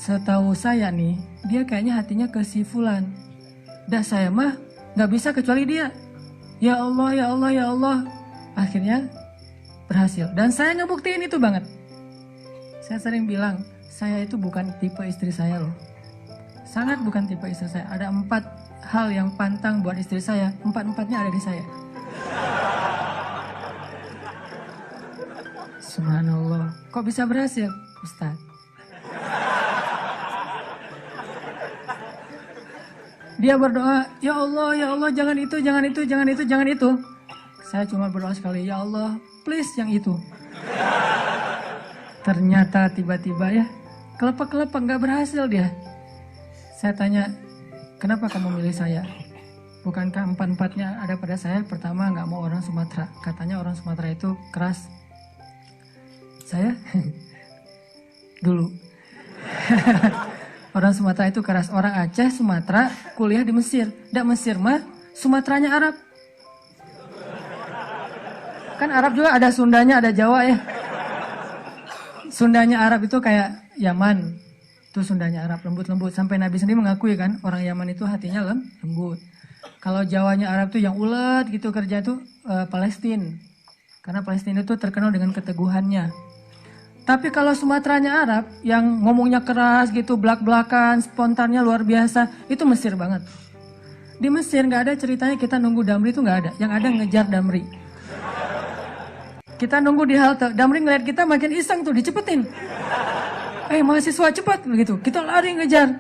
setahu saya nih, dia kayaknya hatinya ke si Fulan. Dah saya mah gak bisa kecuali dia. Ya Allah, ya Allah, ya Allah. Akhirnya berhasil. Dan saya ngebuktiin itu banget. Saya sering bilang, saya itu bukan tipe istri saya loh. Sangat bukan tipe istri saya. Ada 4 hal yang pantang buat istri saya. 4-4-nya ada di saya. Subhanallah. Kok bisa berhasil, Ustaz? Dia berdoa, ya Allah, jangan itu, jangan itu, jangan itu, jangan itu. Saya cuma berdoa sekali, ya Allah, please yang itu. Ternyata tiba-tiba ya, kelepek-kelepek, gak berhasil dia. Saya tanya, kenapa kamu milih saya? Bukankah 4-4-nya ada pada saya? Pertama, gak mau orang Sumatera. Katanya orang Sumatera itu keras. Saya dulu. Orang Sumatera itu keras. Orang Aceh, Sumatera, kuliah di Mesir. Nggak Mesir mah, Sumateranya Arab. Kan Arab juga ada Sundanya, ada Jawa ya. Sundanya Arab itu kayak Yaman. Itu Sundanya Arab, lembut-lembut. Sampai Nabi sendiri mengakui kan, orang Yaman itu hatinya lembut. Kalau Jawanya Arab tuh yang ulet gitu kerja tuh Palestina. Karena Palestina itu terkenal dengan keteguhannya. Tapi kalau Sumateranya Arab, yang ngomongnya keras gitu, belak-belakan, spontannya luar biasa, itu Mesir banget. Di Mesir nggak ada ceritanya kita nunggu Damri itu nggak ada. Yang ada ngejar Damri. Kita nunggu di halte, Damri ngeliat kita makin iseng tuh, dicepetin. Mahasiswa cepat begitu. Kita lari ngejar.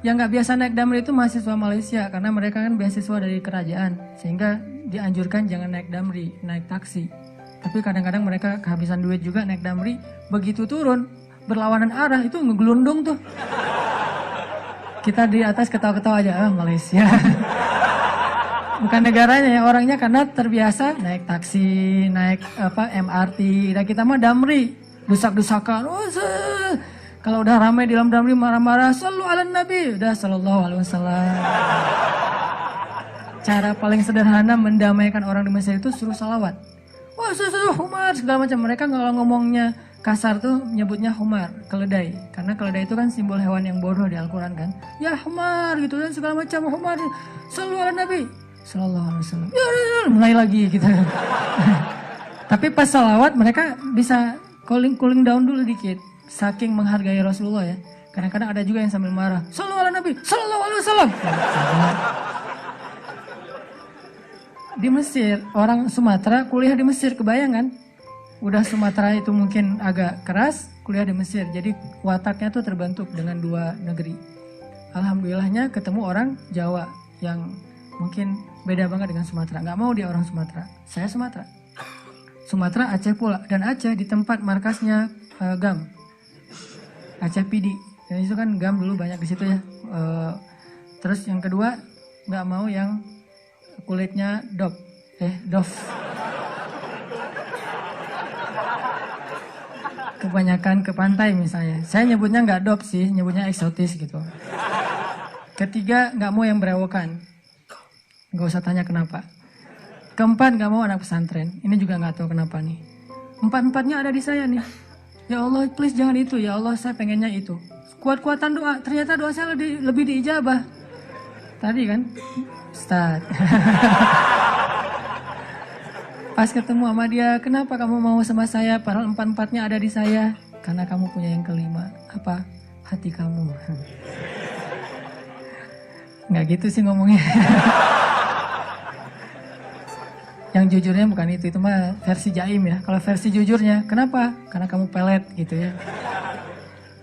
Yang nggak biasa naik Damri itu mahasiswa Malaysia, karena mereka kan beasiswa dari kerajaan, sehingga dianjurkan jangan naik Damri, naik taksi. Tapi kadang-kadang mereka kehabisan duit juga naik Damri. Begitu turun, berlawanan arah, itu ngegelundung tuh. Kita di atas ketawa-ketawa aja, Malaysia. Bukan negaranya ya, orangnya karena terbiasa naik taksi, naik MRT. Dan kita mah Damri, dusak-dusakan. Kalau udah ramai di dalam Damri marah-marah, sallu ala Nabi, udah sallallahu alaihi wasallam. Cara paling sederhana mendamaikan orang di Mesir itu suruh salawat. Wah, humar segala macam. Mereka kalau ngomongnya kasar tuh nyebutnya humar, keledai. Karena keledai itu kan simbol hewan yang bodoh di Al-Quran kan. Ya humar gitu dan segala macam humar. Sallu ala Nabi sallallahu alaihi wasallam. Ya, mulai lagi gitu. Tapi pas salawat mereka bisa cooling down dulu dikit. Saking menghargai Rasulullah ya. Kadang-kadang ada juga yang sambil marah. Sallu ala Nabi sallallahu alaihi wasallam. Di Mesir, orang Sumatera kuliah di Mesir, kebayang kan? Udah Sumatera itu mungkin agak keras, kuliah di Mesir. Jadi wataknya tuh terbentuk dengan 2 negeri. Alhamdulillahnya ketemu orang Jawa yang mungkin beda banget dengan Sumatera. Gak mau dia orang Sumatera. Saya Sumatera. Sumatera Aceh pula. Dan Aceh di tempat markasnya GAM. Aceh PD. Dan itu kan GAM dulu banyak di situ ya. Terus yang kedua, gak mau yang kulitnya dof. Kebanyakan ke pantai misalnya. Saya nyebutnya nggak dof sih, nyebutnya eksotis gitu. Ketiga, nggak mau yang berewokan. Nggak usah tanya kenapa. Keempat, nggak mau anak pesantren. Ini juga nggak tahu kenapa nih. 4-4-nya ada di saya nih. Ya Allah, please jangan itu. Ya Allah, saya pengennya itu. Kuat-kuatan doa. Ternyata doa saya lebih diijabah. Tadi kan, Ustaz. Pas ketemu sama dia, kenapa kamu mau sama saya? Padahal 4-4-nya ada di saya. Karena kamu punya yang kelima. Apa? Hati kamu. Nggak gitu sih ngomongnya. Yang jujurnya bukan itu mah versi jaim ya. Kalau versi jujurnya, kenapa? Karena kamu pelet gitu ya.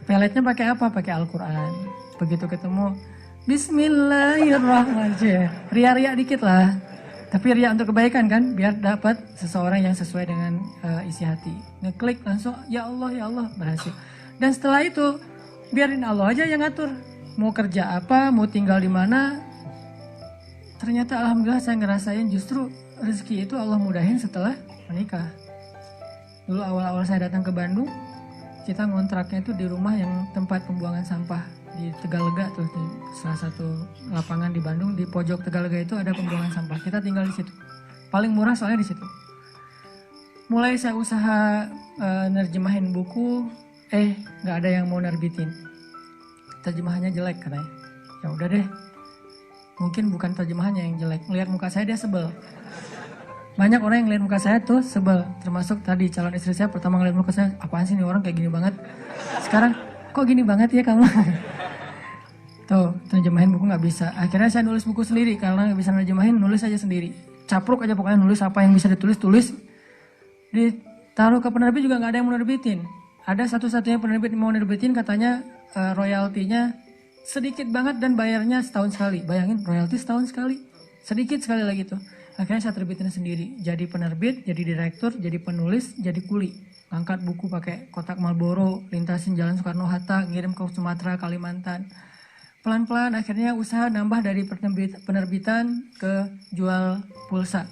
Peletnya pakai apa? Pakai Al-Quran. Begitu ketemu, Bismillahirrahmanirrahim. Ria-ria dikit lah. Tapi ria untuk kebaikan kan, biar dapat seseorang yang sesuai dengan isi hati. Ngeklik langsung, ya Allah, berhasil. Dan setelah itu, biarin Allah aja yang ngatur. Mau kerja apa, mau tinggal di mana. Ternyata alhamdulillah saya ngerasain justru rezeki itu Allah mudahin setelah menikah. Dulu awal-awal saya datang ke Bandung, kita ngontraknya itu di rumah yang tempat pembuangan sampah. Di Tegalega tuh, di salah satu lapangan di Bandung, di pojok Tegalega itu ada pembuangan sampah. Kita tinggal di situ. Paling murah soalnya di situ. Mulai saya usaha nerjemahin buku, nggak ada yang mau nerbitin. terjemahannya jelek katanya. Ya udah deh, mungkin bukan terjemahannya yang jelek, melihat muka saya dia sebel. Banyak orang yang lihat muka saya tuh sebel, termasuk tadi calon istri saya pertama ngeliat muka saya, apaan sih nih orang kayak gini banget. Sekarang kok gini banget ya kamu. Tuh, terjemahin buku nggak bisa. Akhirnya saya nulis buku sendiri karena nggak bisa nerjemahin, nulis aja sendiri. Capruk aja pokoknya, nulis apa yang bisa ditulis. Ditaruh ke penerbit juga nggak ada yang mau nerbitin. Ada satu-satunya penerbit yang mau nerbitin, katanya royaltinya sedikit banget dan bayarnya setahun sekali. Bayangin royalti setahun sekali, sedikit sekali lagi tuh. Akhirnya saya terbitin sendiri. Jadi penerbit, jadi direktur, jadi penulis, jadi kuli. Angkat buku pakai kotak Marlboro, lintasin Jalan Soekarno-Hatta, ngirim ke Sumatera, Kalimantan. Pelan-pelan akhirnya usaha nambah dari penerbitan ke jual pulsa.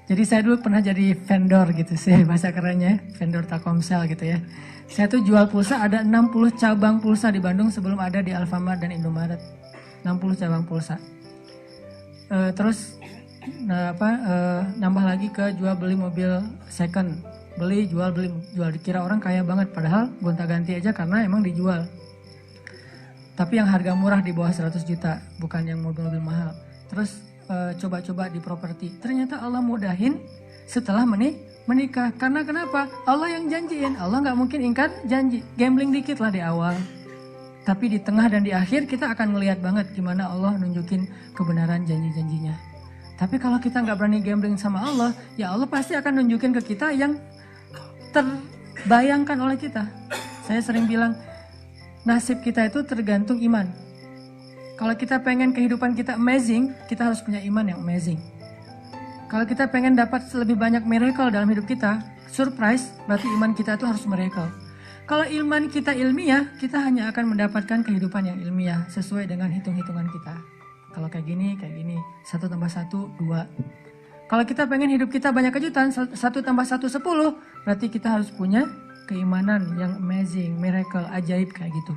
Jadi saya dulu pernah jadi vendor gitu sih, bahasa kerennya, vendor Telkomsel gitu ya. Saya tuh jual pulsa, ada 60 cabang pulsa di Bandung sebelum ada di Alfamart dan Indomaret. 60 cabang pulsa. Terus nambah lagi ke jual beli mobil second. Beli, jual, dikira orang kaya banget, padahal gonta-ganti aja karena emang dijual. Tapi yang harga murah di bawah 100 juta, bukan yang mobil-mobil mahal. Terus coba-coba di properti. Ternyata Allah mudahin setelah menikah. Karena kenapa? Allah yang janjiin. Allah nggak mungkin ingkar janji. Gambling dikit lah di awal. Tapi di tengah dan di akhir kita akan ngelihat banget gimana Allah nunjukin kebenaran janji-janjinya. Tapi kalau kita nggak berani gambling sama Allah, ya Allah pasti akan nunjukin ke kita yang terbayangkan oleh kita. Saya sering bilang, nasib kita itu tergantung iman. Kalau kita pengen kehidupan kita amazing, kita harus punya iman yang amazing. Kalau kita pengen dapat lebih banyak miracle dalam hidup kita, surprise, berarti iman kita itu harus miracle. Kalau iman kita ilmiah, kita hanya akan mendapatkan kehidupan yang ilmiah sesuai dengan hitung-hitungan kita. Kalau kayak gini, 1 tambah 1, 2. Kalau kita pengen hidup kita banyak kejutan, 1 tambah 1, 10, berarti kita harus punya keimanan yang amazing, miracle, ajaib kayak gitu.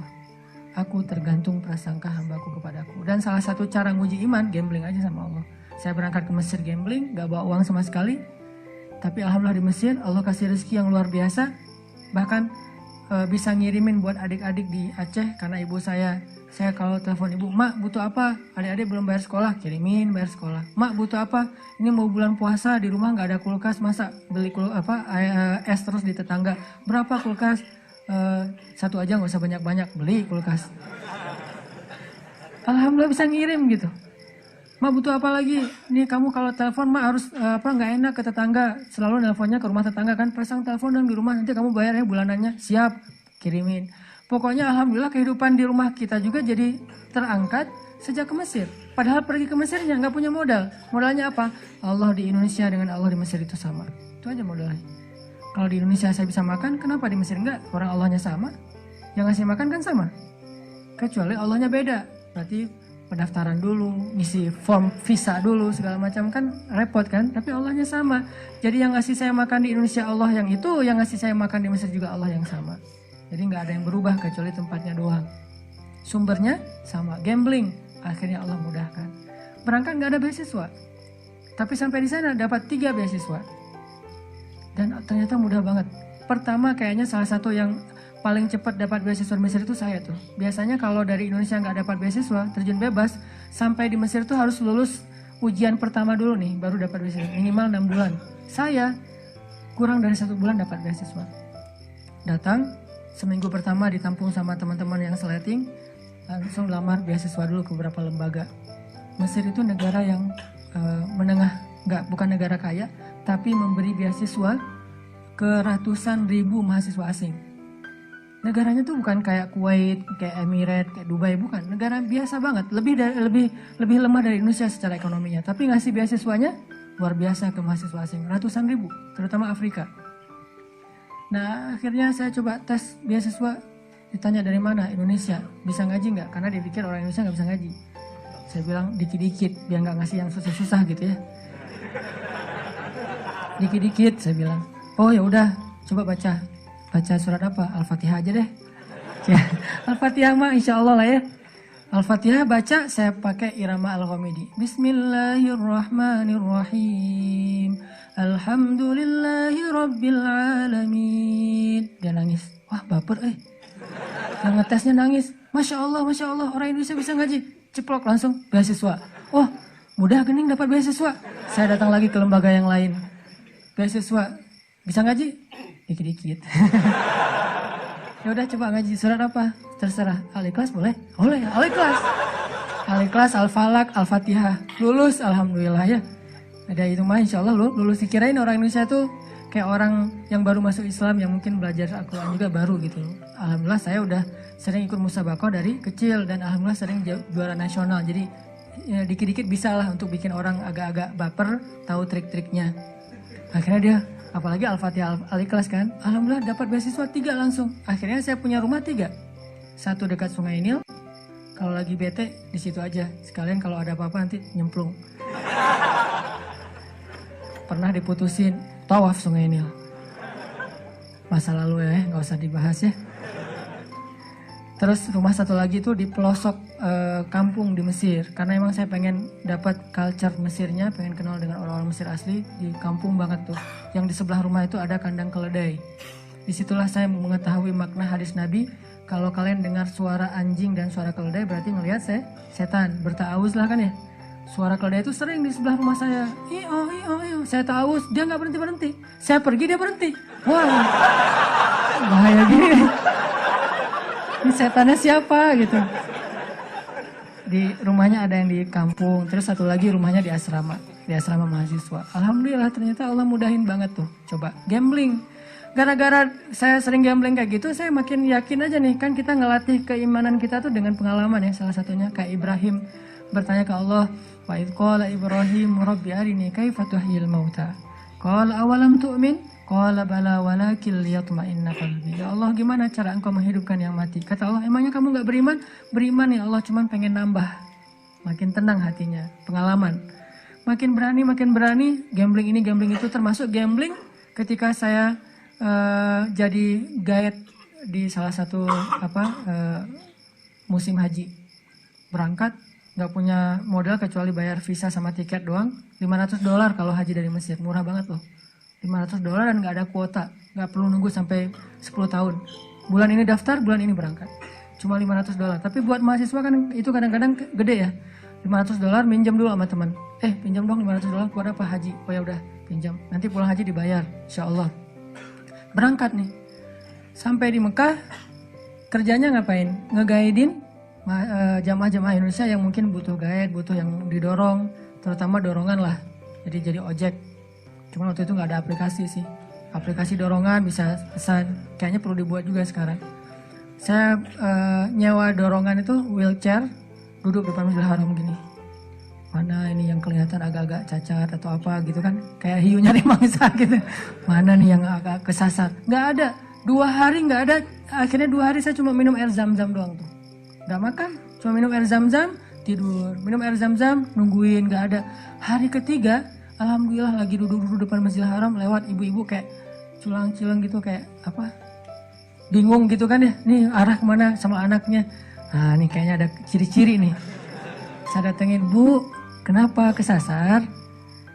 Aku tergantung prasangka hambaku kepadaku. Dan salah satu cara nguji iman, gambling aja sama Allah. Saya berangkat ke Mesir gambling, gak bawa uang sama sekali. Tapi alhamdulillah di Mesir, Allah kasih rezeki yang luar biasa. Bahkan bisa ngirimin buat adik-adik di Aceh, karena ibu saya kalau telepon ibu, mak butuh apa? Adik-adik belum bayar sekolah, kirimin bayar sekolah. Mak butuh apa? Ini mau bulan puasa, di rumah nggak ada kulkas, masa beli es terus di tetangga. Berapa kulkas? 1 aja, nggak usah banyak-banyak, beli kulkas. Alhamdulillah bisa ngirim gitu. Mak butuh apa lagi? Nih kamu kalau telepon mak harus nggak enak ke tetangga. Selalu nelponnya ke rumah tetangga kan. Pasang telepon dan di rumah nanti kamu bayarnya bulanannya. Siap, kirimin. Pokoknya alhamdulillah kehidupan di rumah kita juga jadi terangkat sejak ke Mesir. Padahal pergi ke Mesirnya nggak punya modal. Modalnya apa? Allah di Indonesia dengan Allah di Mesir itu sama. Itu aja modalnya. Kalau di Indonesia saya bisa makan, kenapa di Mesir enggak? Orang Allahnya sama. Yang ngasih makan kan sama. Kecuali Allahnya beda. Berarti pendaftaran dulu, ngisi form visa dulu, segala macam kan repot kan, tapi Allahnya sama. Jadi yang ngasih saya makan di Indonesia Allah yang itu, yang ngasih saya makan di Mesir juga Allah yang sama. Jadi nggak ada yang berubah kecuali tempatnya doang. Sumbernya sama, gambling, akhirnya Allah mudahkan. Berangkat nggak ada beasiswa, tapi sampai di sana dapat 3 beasiswa. Dan ternyata mudah banget. Pertama kayaknya salah satu yang paling cepat dapat beasiswa di Mesir itu saya tuh. Biasanya kalau dari Indonesia nggak dapat beasiswa, terjun bebas, sampai di Mesir tuh harus lulus ujian pertama dulu nih, baru dapat beasiswa. Minimal 6 bulan. Saya kurang dari 1 bulan dapat beasiswa. Datang, seminggu pertama ditampung sama teman-teman yang seleting, langsung lamar beasiswa dulu ke beberapa lembaga. Mesir itu negara yang menengah, bukan negara kaya, tapi memberi beasiswa ke ratusan ribu mahasiswa asing. Negaranya tuh bukan kayak Kuwait, kayak Emirat, kayak Dubai, bukan. Negara biasa banget, lebih lemah dari Indonesia secara ekonominya. Tapi ngasih beasiswanya luar biasa ke mahasiswa asing, ratusan ribu, terutama Afrika. Nah akhirnya saya coba tes beasiswa, ditanya dari mana, Indonesia, bisa ngaji nggak? Karena dia pikir orang Indonesia nggak bisa ngaji. Saya bilang dikit-dikit, biar nggak ngasih yang susah-susah gitu ya. Dikit-dikit, saya bilang. Oh ya udah, coba baca surat apa? Al-Fatihah aja deh. Ya, Al-Fatihah mah insya Allah lah ya. Al-Fatihah baca, saya pakai irama Al-Ghamidi. Bismillahirrahmanirrahim. Alhamdulillahi Rabbil Alamin. Dia nangis. Wah baper Yang ngetesnya nangis. Masya Allah, orang Indonesia bisa ngaji. Ceplok langsung beasiswa. Oh, mudah gening dapat beasiswa. Saya datang lagi ke lembaga yang lain. Beasiswa, bisa ngaji? Dikit-dikit. Ya udah coba ngaji surat apa? Terserah. Al-Ikhlas boleh? Boleh, Al-Ikhlas. Al-Ikhlas, Al-Falaq, Al-Fatihah. Lulus, alhamdulillah ya. Ada itu mah insya Allah lulus. Dikirain orang Indonesia tuh kayak orang yang baru masuk Islam yang mungkin belajar Al-Quran juga baru gitu. Alhamdulillah saya udah sering ikut musabaqah dari kecil dan alhamdulillah sering juara nasional. Jadi ya, dikit-dikit bisa lah untuk bikin orang agak-agak baper, tahu trik-triknya. Akhirnya dia, apalagi Al-Fatihah, Al-Ikhlas kan, alhamdulillah dapat beasiswa 3 langsung. Akhirnya saya punya rumah 3. 1 dekat Sungai Nil, kalau lagi bete di situ aja. Sekalian kalau ada apa-apa nanti nyemplung. Pernah diputusin, tawaf Sungai Nil. Masa lalu ya, nggak usah dibahas ya. Terus rumah 1 lagi tuh di pelosok kampung di Mesir. Karena emang saya pengen dapat culture Mesirnya, pengen kenal dengan orang-orang Mesir asli. Di kampung banget tuh. Yang di sebelah rumah itu ada kandang keledai. Disitulah saya mengetahui makna hadis Nabi. Kalau kalian dengar suara anjing dan suara keledai berarti ngelihat setan. Berta'awuz lah kan ya. Suara keledai itu sering di sebelah rumah saya. Iyo. Saya ta'awuz, dia nggak berhenti. Saya pergi, dia berhenti. Wah, bahaya gini. Ini setannya siapa gitu. Di rumahnya ada yang di kampung, terus 1 lagi rumahnya di asrama mahasiswa. Alhamdulillah ternyata Allah mudahin banget tuh. Coba gambling. Gara-gara saya sering gambling kayak gitu, saya makin yakin aja nih, kan kita ngelatih keimanan kita tuh dengan pengalaman ya. Salah satunya kayak Ibrahim bertanya ke Allah, wa idh qala Ibrahim rabbi arini kaifa tuhyil mauta. Qala awalam tu'min? Qala bala walakin liyatma'inna qalbi. Ya Allah, gimana cara engkau menghidupkan yang mati? Kata Allah, emangnya kamu gak beriman? Beriman ya Allah, cuman pengen nambah. Makin tenang hatinya, pengalaman. Makin berani, gambling ini, gambling itu, termasuk gambling ketika saya jadi guide di salah satu musim haji. Berangkat, gak punya modal kecuali bayar visa sama tiket doang. $500 kalau haji dari Mesir, murah banget loh. $500 dan gak ada kuota, gak perlu nunggu sampai 10 tahun. Bulan ini daftar, bulan ini berangkat. Cuma $500. Tapi buat mahasiswa kan itu kadang-kadang gede ya. $500 minjam dulu sama teman. Pinjam dong $500 buat apa haji? Oh ya udah, pinjam. Nanti pulang haji dibayar, insya Allah. Berangkat nih. Sampai di Mekah, kerjanya ngapain? Ngeguidein jamaah-jamaah Indonesia yang mungkin butuh guide, butuh yang didorong, terutama dorongan lah. Jadi ojek. Cuma waktu itu nggak ada aplikasi sih. Aplikasi dorongan bisa pesan. Kayaknya perlu dibuat juga sekarang. Saya nyewa dorongan itu wheelchair, duduk depan Masjidil Haram gini. Mana ini yang kelihatan agak-agak cacat atau apa gitu kan. Kayak hiu nyari mangsa gitu. Mana nih yang agak kesasar. Nggak ada. 2 hari nggak ada. Akhirnya 2 hari saya cuma minum air zam-zam doang tuh. Nggak makan. Cuma minum air zam-zam, tidur. Minum air zam-zam, nungguin. Nggak ada. Hari ketiga, alhamdulillah lagi duduk-duduk depan Masjidil Haram, lewat ibu-ibu kayak culang-culang gitu, kayak apa, bingung gitu kan ya, nih arah kemana sama anaknya. Nah nih kayaknya ada ciri-ciri nih. Saya datengin, Bu, kenapa kesasar?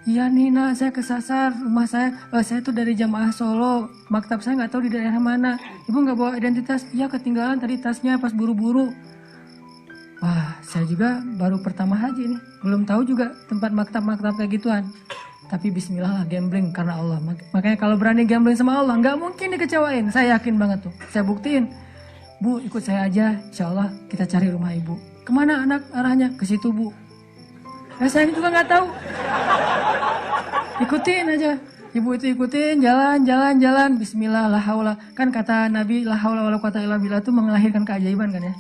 Iya nih nak, saya kesasar, rumah saya tuh dari jamaah Solo, maktab saya nggak tahu di daerah mana. Ibu nggak bawa identitas? Iya ketinggalan tadi tasnya pas buru-buru. Wah, saya juga baru pertama haji nih, belum tahu juga tempat maktab-maktab kayak gituan. Tapi bismillah lah gambling karena Allah. Makanya kalau berani gambling sama Allah, nggak mungkin dikecewain. Saya yakin banget tuh, saya buktiin. Bu, ikut saya aja, insya Allah kita cari rumah ibu. Kemana anak arahnya? Ke situ Bu. Saya juga nggak tahu. Ikutin aja. Ibu itu ikutin, jalan. Bismillah, la haula. Kan kata Nabi, la haula wala quwata illa billah itu melahirkan keajaiban kan ya.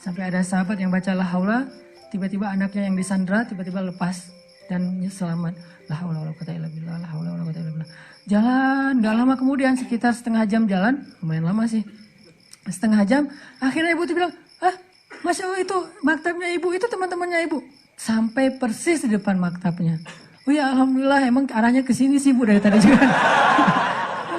Sampai ada sahabat yang baca la haula, tiba-tiba anaknya yang disandra tiba-tiba lepas dan selamat. La haula wala quwata illa billah, la haula wala quwata illa billah. Jalan, gak lama kemudian sekitar setengah jam jalan, lumayan lama sih. Setengah jam, akhirnya ibu tuh bilang, Masya Allah itu maktabnya ibu, itu teman-temannya ibu. Sampai persis di depan maktabnya. Oh ya alhamdulillah, emang arahnya ke sini sih Bu dari tadi juga.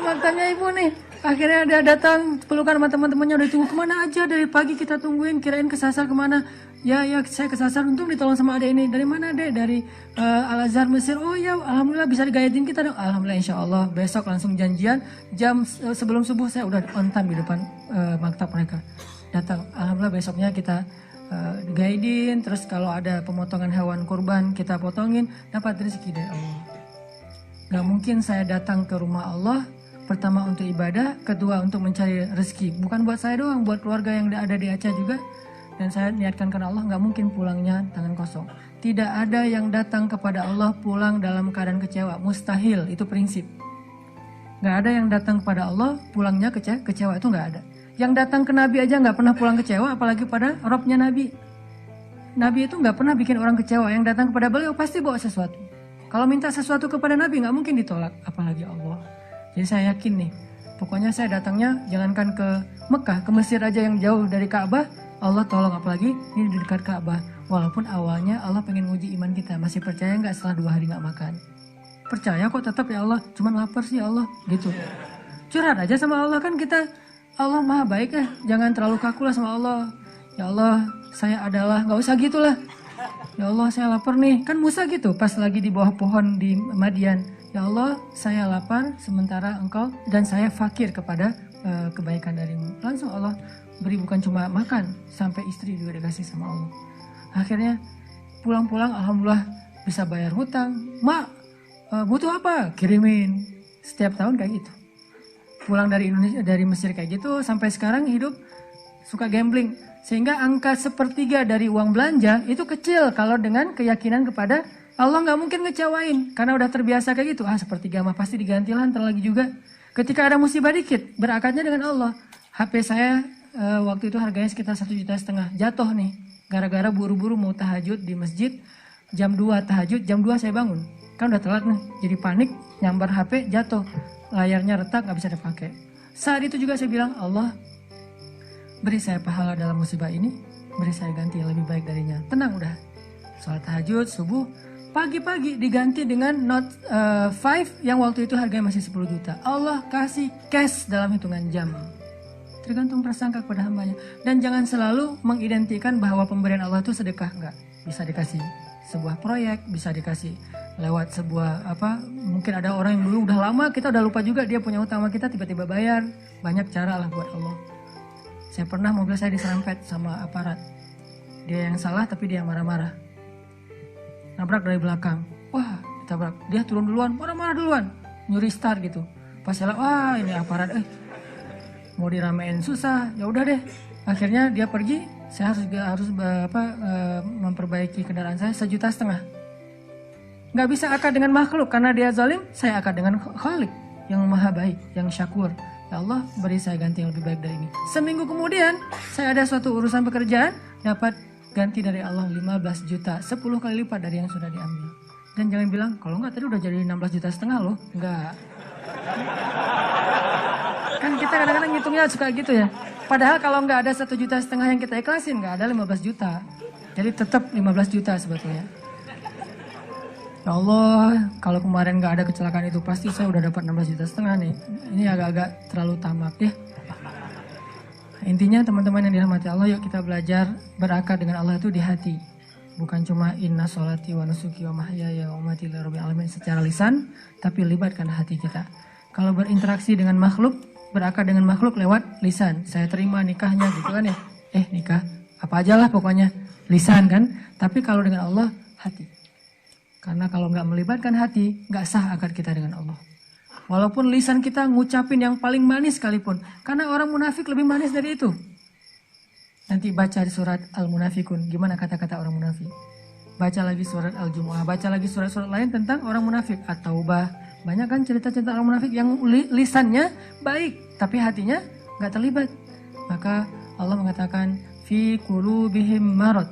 Maktabnya ibu nih. Akhirnya dia datang pelukan sama teman-temannya, udah tunggu kemana aja dari pagi kita tungguin, kirain kesasar kemana. Ya saya kesasar, untung ditolong sama adek ini. Dari mana dek? Dari Al Azhar Mesir. Oh ya, alhamdulillah bisa digayadin kita dong. Alhamdulillah, insya Allah besok langsung janjian jam sebelum subuh saya udah on time di depan maktab mereka. Datang, alhamdulillah besoknya kita guidin, terus kalau ada pemotongan hewan kurban kita potongin, dapat rezeki dari Allah. Gak mungkin saya datang ke rumah Allah pertama untuk ibadah, kedua untuk mencari rezeki. Bukan buat saya doang, buat keluarga yang ada di Aceh juga. Dan saya niatkan karena Allah, gak mungkin pulangnya tangan kosong. Tidak ada yang datang kepada Allah pulang dalam keadaan kecewa, mustahil, itu prinsip. Gak ada yang datang kepada Allah pulangnya kecewa, itu gak ada. Yang datang ke Nabi aja gak pernah pulang kecewa, apalagi pada Robnya Nabi. Nabi itu gak pernah bikin orang kecewa, yang datang kepada beliau pasti bawa sesuatu. Kalau minta sesuatu kepada Nabi gak mungkin ditolak, apalagi Allah. Jadi saya yakin nih, pokoknya saya datangnya jangankan ke Mekah, ke Mesir aja yang jauh dari Ka'bah, Allah tolong, apalagi ini di dekat Ka'bah. Walaupun awalnya Allah pengen nguji iman kita, masih percaya gak setelah 2 hari gak makan? Percaya kok tetap ya Allah, cuman lapar sih Allah, gitu. Curhat aja sama Allah, kan kita, Allah maha baik ya, jangan terlalu kaku lah sama Allah. Ya Allah, saya adalah, gak usah gitulah. Ya Allah, saya lapar nih, kan Musa gitu, pas lagi di bawah pohon di Madian. Ya Allah, saya lapar sementara engkau dan saya fakir kepada kebaikan darimu. Langsung Allah beri, bukan cuma makan, sampai istri juga dikasih sama Allah. Akhirnya pulang-pulang alhamdulillah bisa bayar hutang. Mak, butuh apa? Kirimin. Setiap tahun kayak gitu. Pulang dari Indonesia, dari Mesir kayak gitu, sampai sekarang hidup suka gambling. Sehingga angka 1/3 dari uang belanja itu kecil kalau dengan keyakinan kepada Allah, nggak mungkin ngecewain karena udah terbiasa kayak gitu. 1/3 mah pasti digantilah ntar lagi juga. Ketika ada musibah dikit, berakatnya dengan Allah. HP saya waktu itu harganya sekitar 1,5 juta, jatuh nih. Gara-gara buru-buru mau tahajud di masjid, jam 2 tahajud, jam 2 saya bangun. Kan udah telat nih, jadi panik, nyambar HP, jatuh. Layarnya retak, nggak bisa dipakai. Saat itu juga saya bilang, Allah beri saya pahala dalam musibah ini, beri saya ganti yang lebih baik darinya. Tenang udah, sholat tahajud, subuh, pagi-pagi diganti dengan Note 5 yang waktu itu harganya masih 10 juta. Allah kasih cash dalam hitungan jam. Tergantung prasangka kepada hambanya. Dan jangan selalu mengidentikan bahwa pemberian Allah itu sedekah. Enggak. Bisa dikasih sebuah proyek, bisa dikasih lewat sebuah mungkin ada orang yang dulu udah lama, kita udah lupa juga dia punya utang sama kita, tiba-tiba bayar. Banyak cara lah buat Allah. Saya pernah mobil saya diserempet sama aparat. Dia yang salah tapi dia yang marah-marah. Nabrak dari belakang, wah ditabrak, dia turun duluan, marah-marah duluan, nyuri start gitu. Pas saya, wah ini aparat, mau diramein susah, ya udah deh. Akhirnya dia pergi, saya harus memperbaiki kendaraan saya 1,5 juta. Nggak bisa akad dengan makhluk karena dia zalim, saya akad dengan Khalik yang maha baik, yang syakur. Ya Allah, beri saya ganti yang lebih baik dari ini. Seminggu kemudian, saya ada suatu urusan pekerjaan, dapat ganti dari Allah 15 juta, 10 kali lipat dari yang sudah diambil. Dan jangan bilang, kalau enggak tadi udah jadi 16,5 juta loh. Enggak. Kan kita kadang-kadang ngitungnya suka gitu ya. Padahal kalau enggak ada 1,5 juta yang kita ikhlasin, enggak ada 15 juta. Jadi tetap 15 juta sebetulnya. Ya Allah, kalau kemarin enggak ada kecelakaan itu pasti saya udah dapat 16,5 juta nih. Ini agak-agak terlalu tamak ya. Intinya teman-teman yang dirahmati Allah, yuk kita belajar berakar dengan Allah itu di hati. Bukan cuma inna sholati wa nusuki wa mahyaya wa mamati lillahi rabbil alamin secara lisan, tapi libatkan hati kita. Kalau berinteraksi dengan makhluk, berakar dengan makhluk lewat lisan. Saya terima nikahnya gitu kan ya. Nikah, apa aja lah pokoknya. Lisan kan. Tapi kalau dengan Allah, hati. Karena kalau nggak melibatkan hati, nggak sah akad kita dengan Allah. Walaupun lisan kita ngucapin yang paling manis sekalipun. Karena orang munafik lebih manis dari itu. Nanti baca di surat Al-Munafikun. Gimana kata-kata orang munafik. Baca lagi surat Al-Jumu'ah. Baca lagi surat-surat lain tentang orang munafik. At-Taubah. Banyak kan cerita-cerita orang munafik yang lisannya baik. Tapi hatinya gak terlibat. Maka Allah mengatakan. Fi qulubihim marad.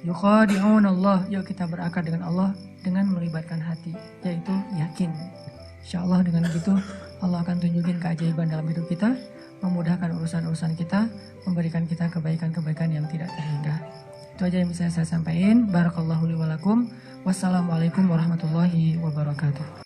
Yukhadi'un Allah. Yuk kita berakar dengan Allah. Dengan melibatkan hati. Yaitu yakin. InsyaAllah dengan begitu Allah akan tunjukin keajaiban dalam hidup kita, memudahkan urusan-urusan kita, memberikan kita kebaikan-kebaikan yang tidak terhingga. Itu aja yang bisa saya sampaikan. Barakallahu li wa lakum. Wassalamualaikum warahmatullahi wabarakatuh.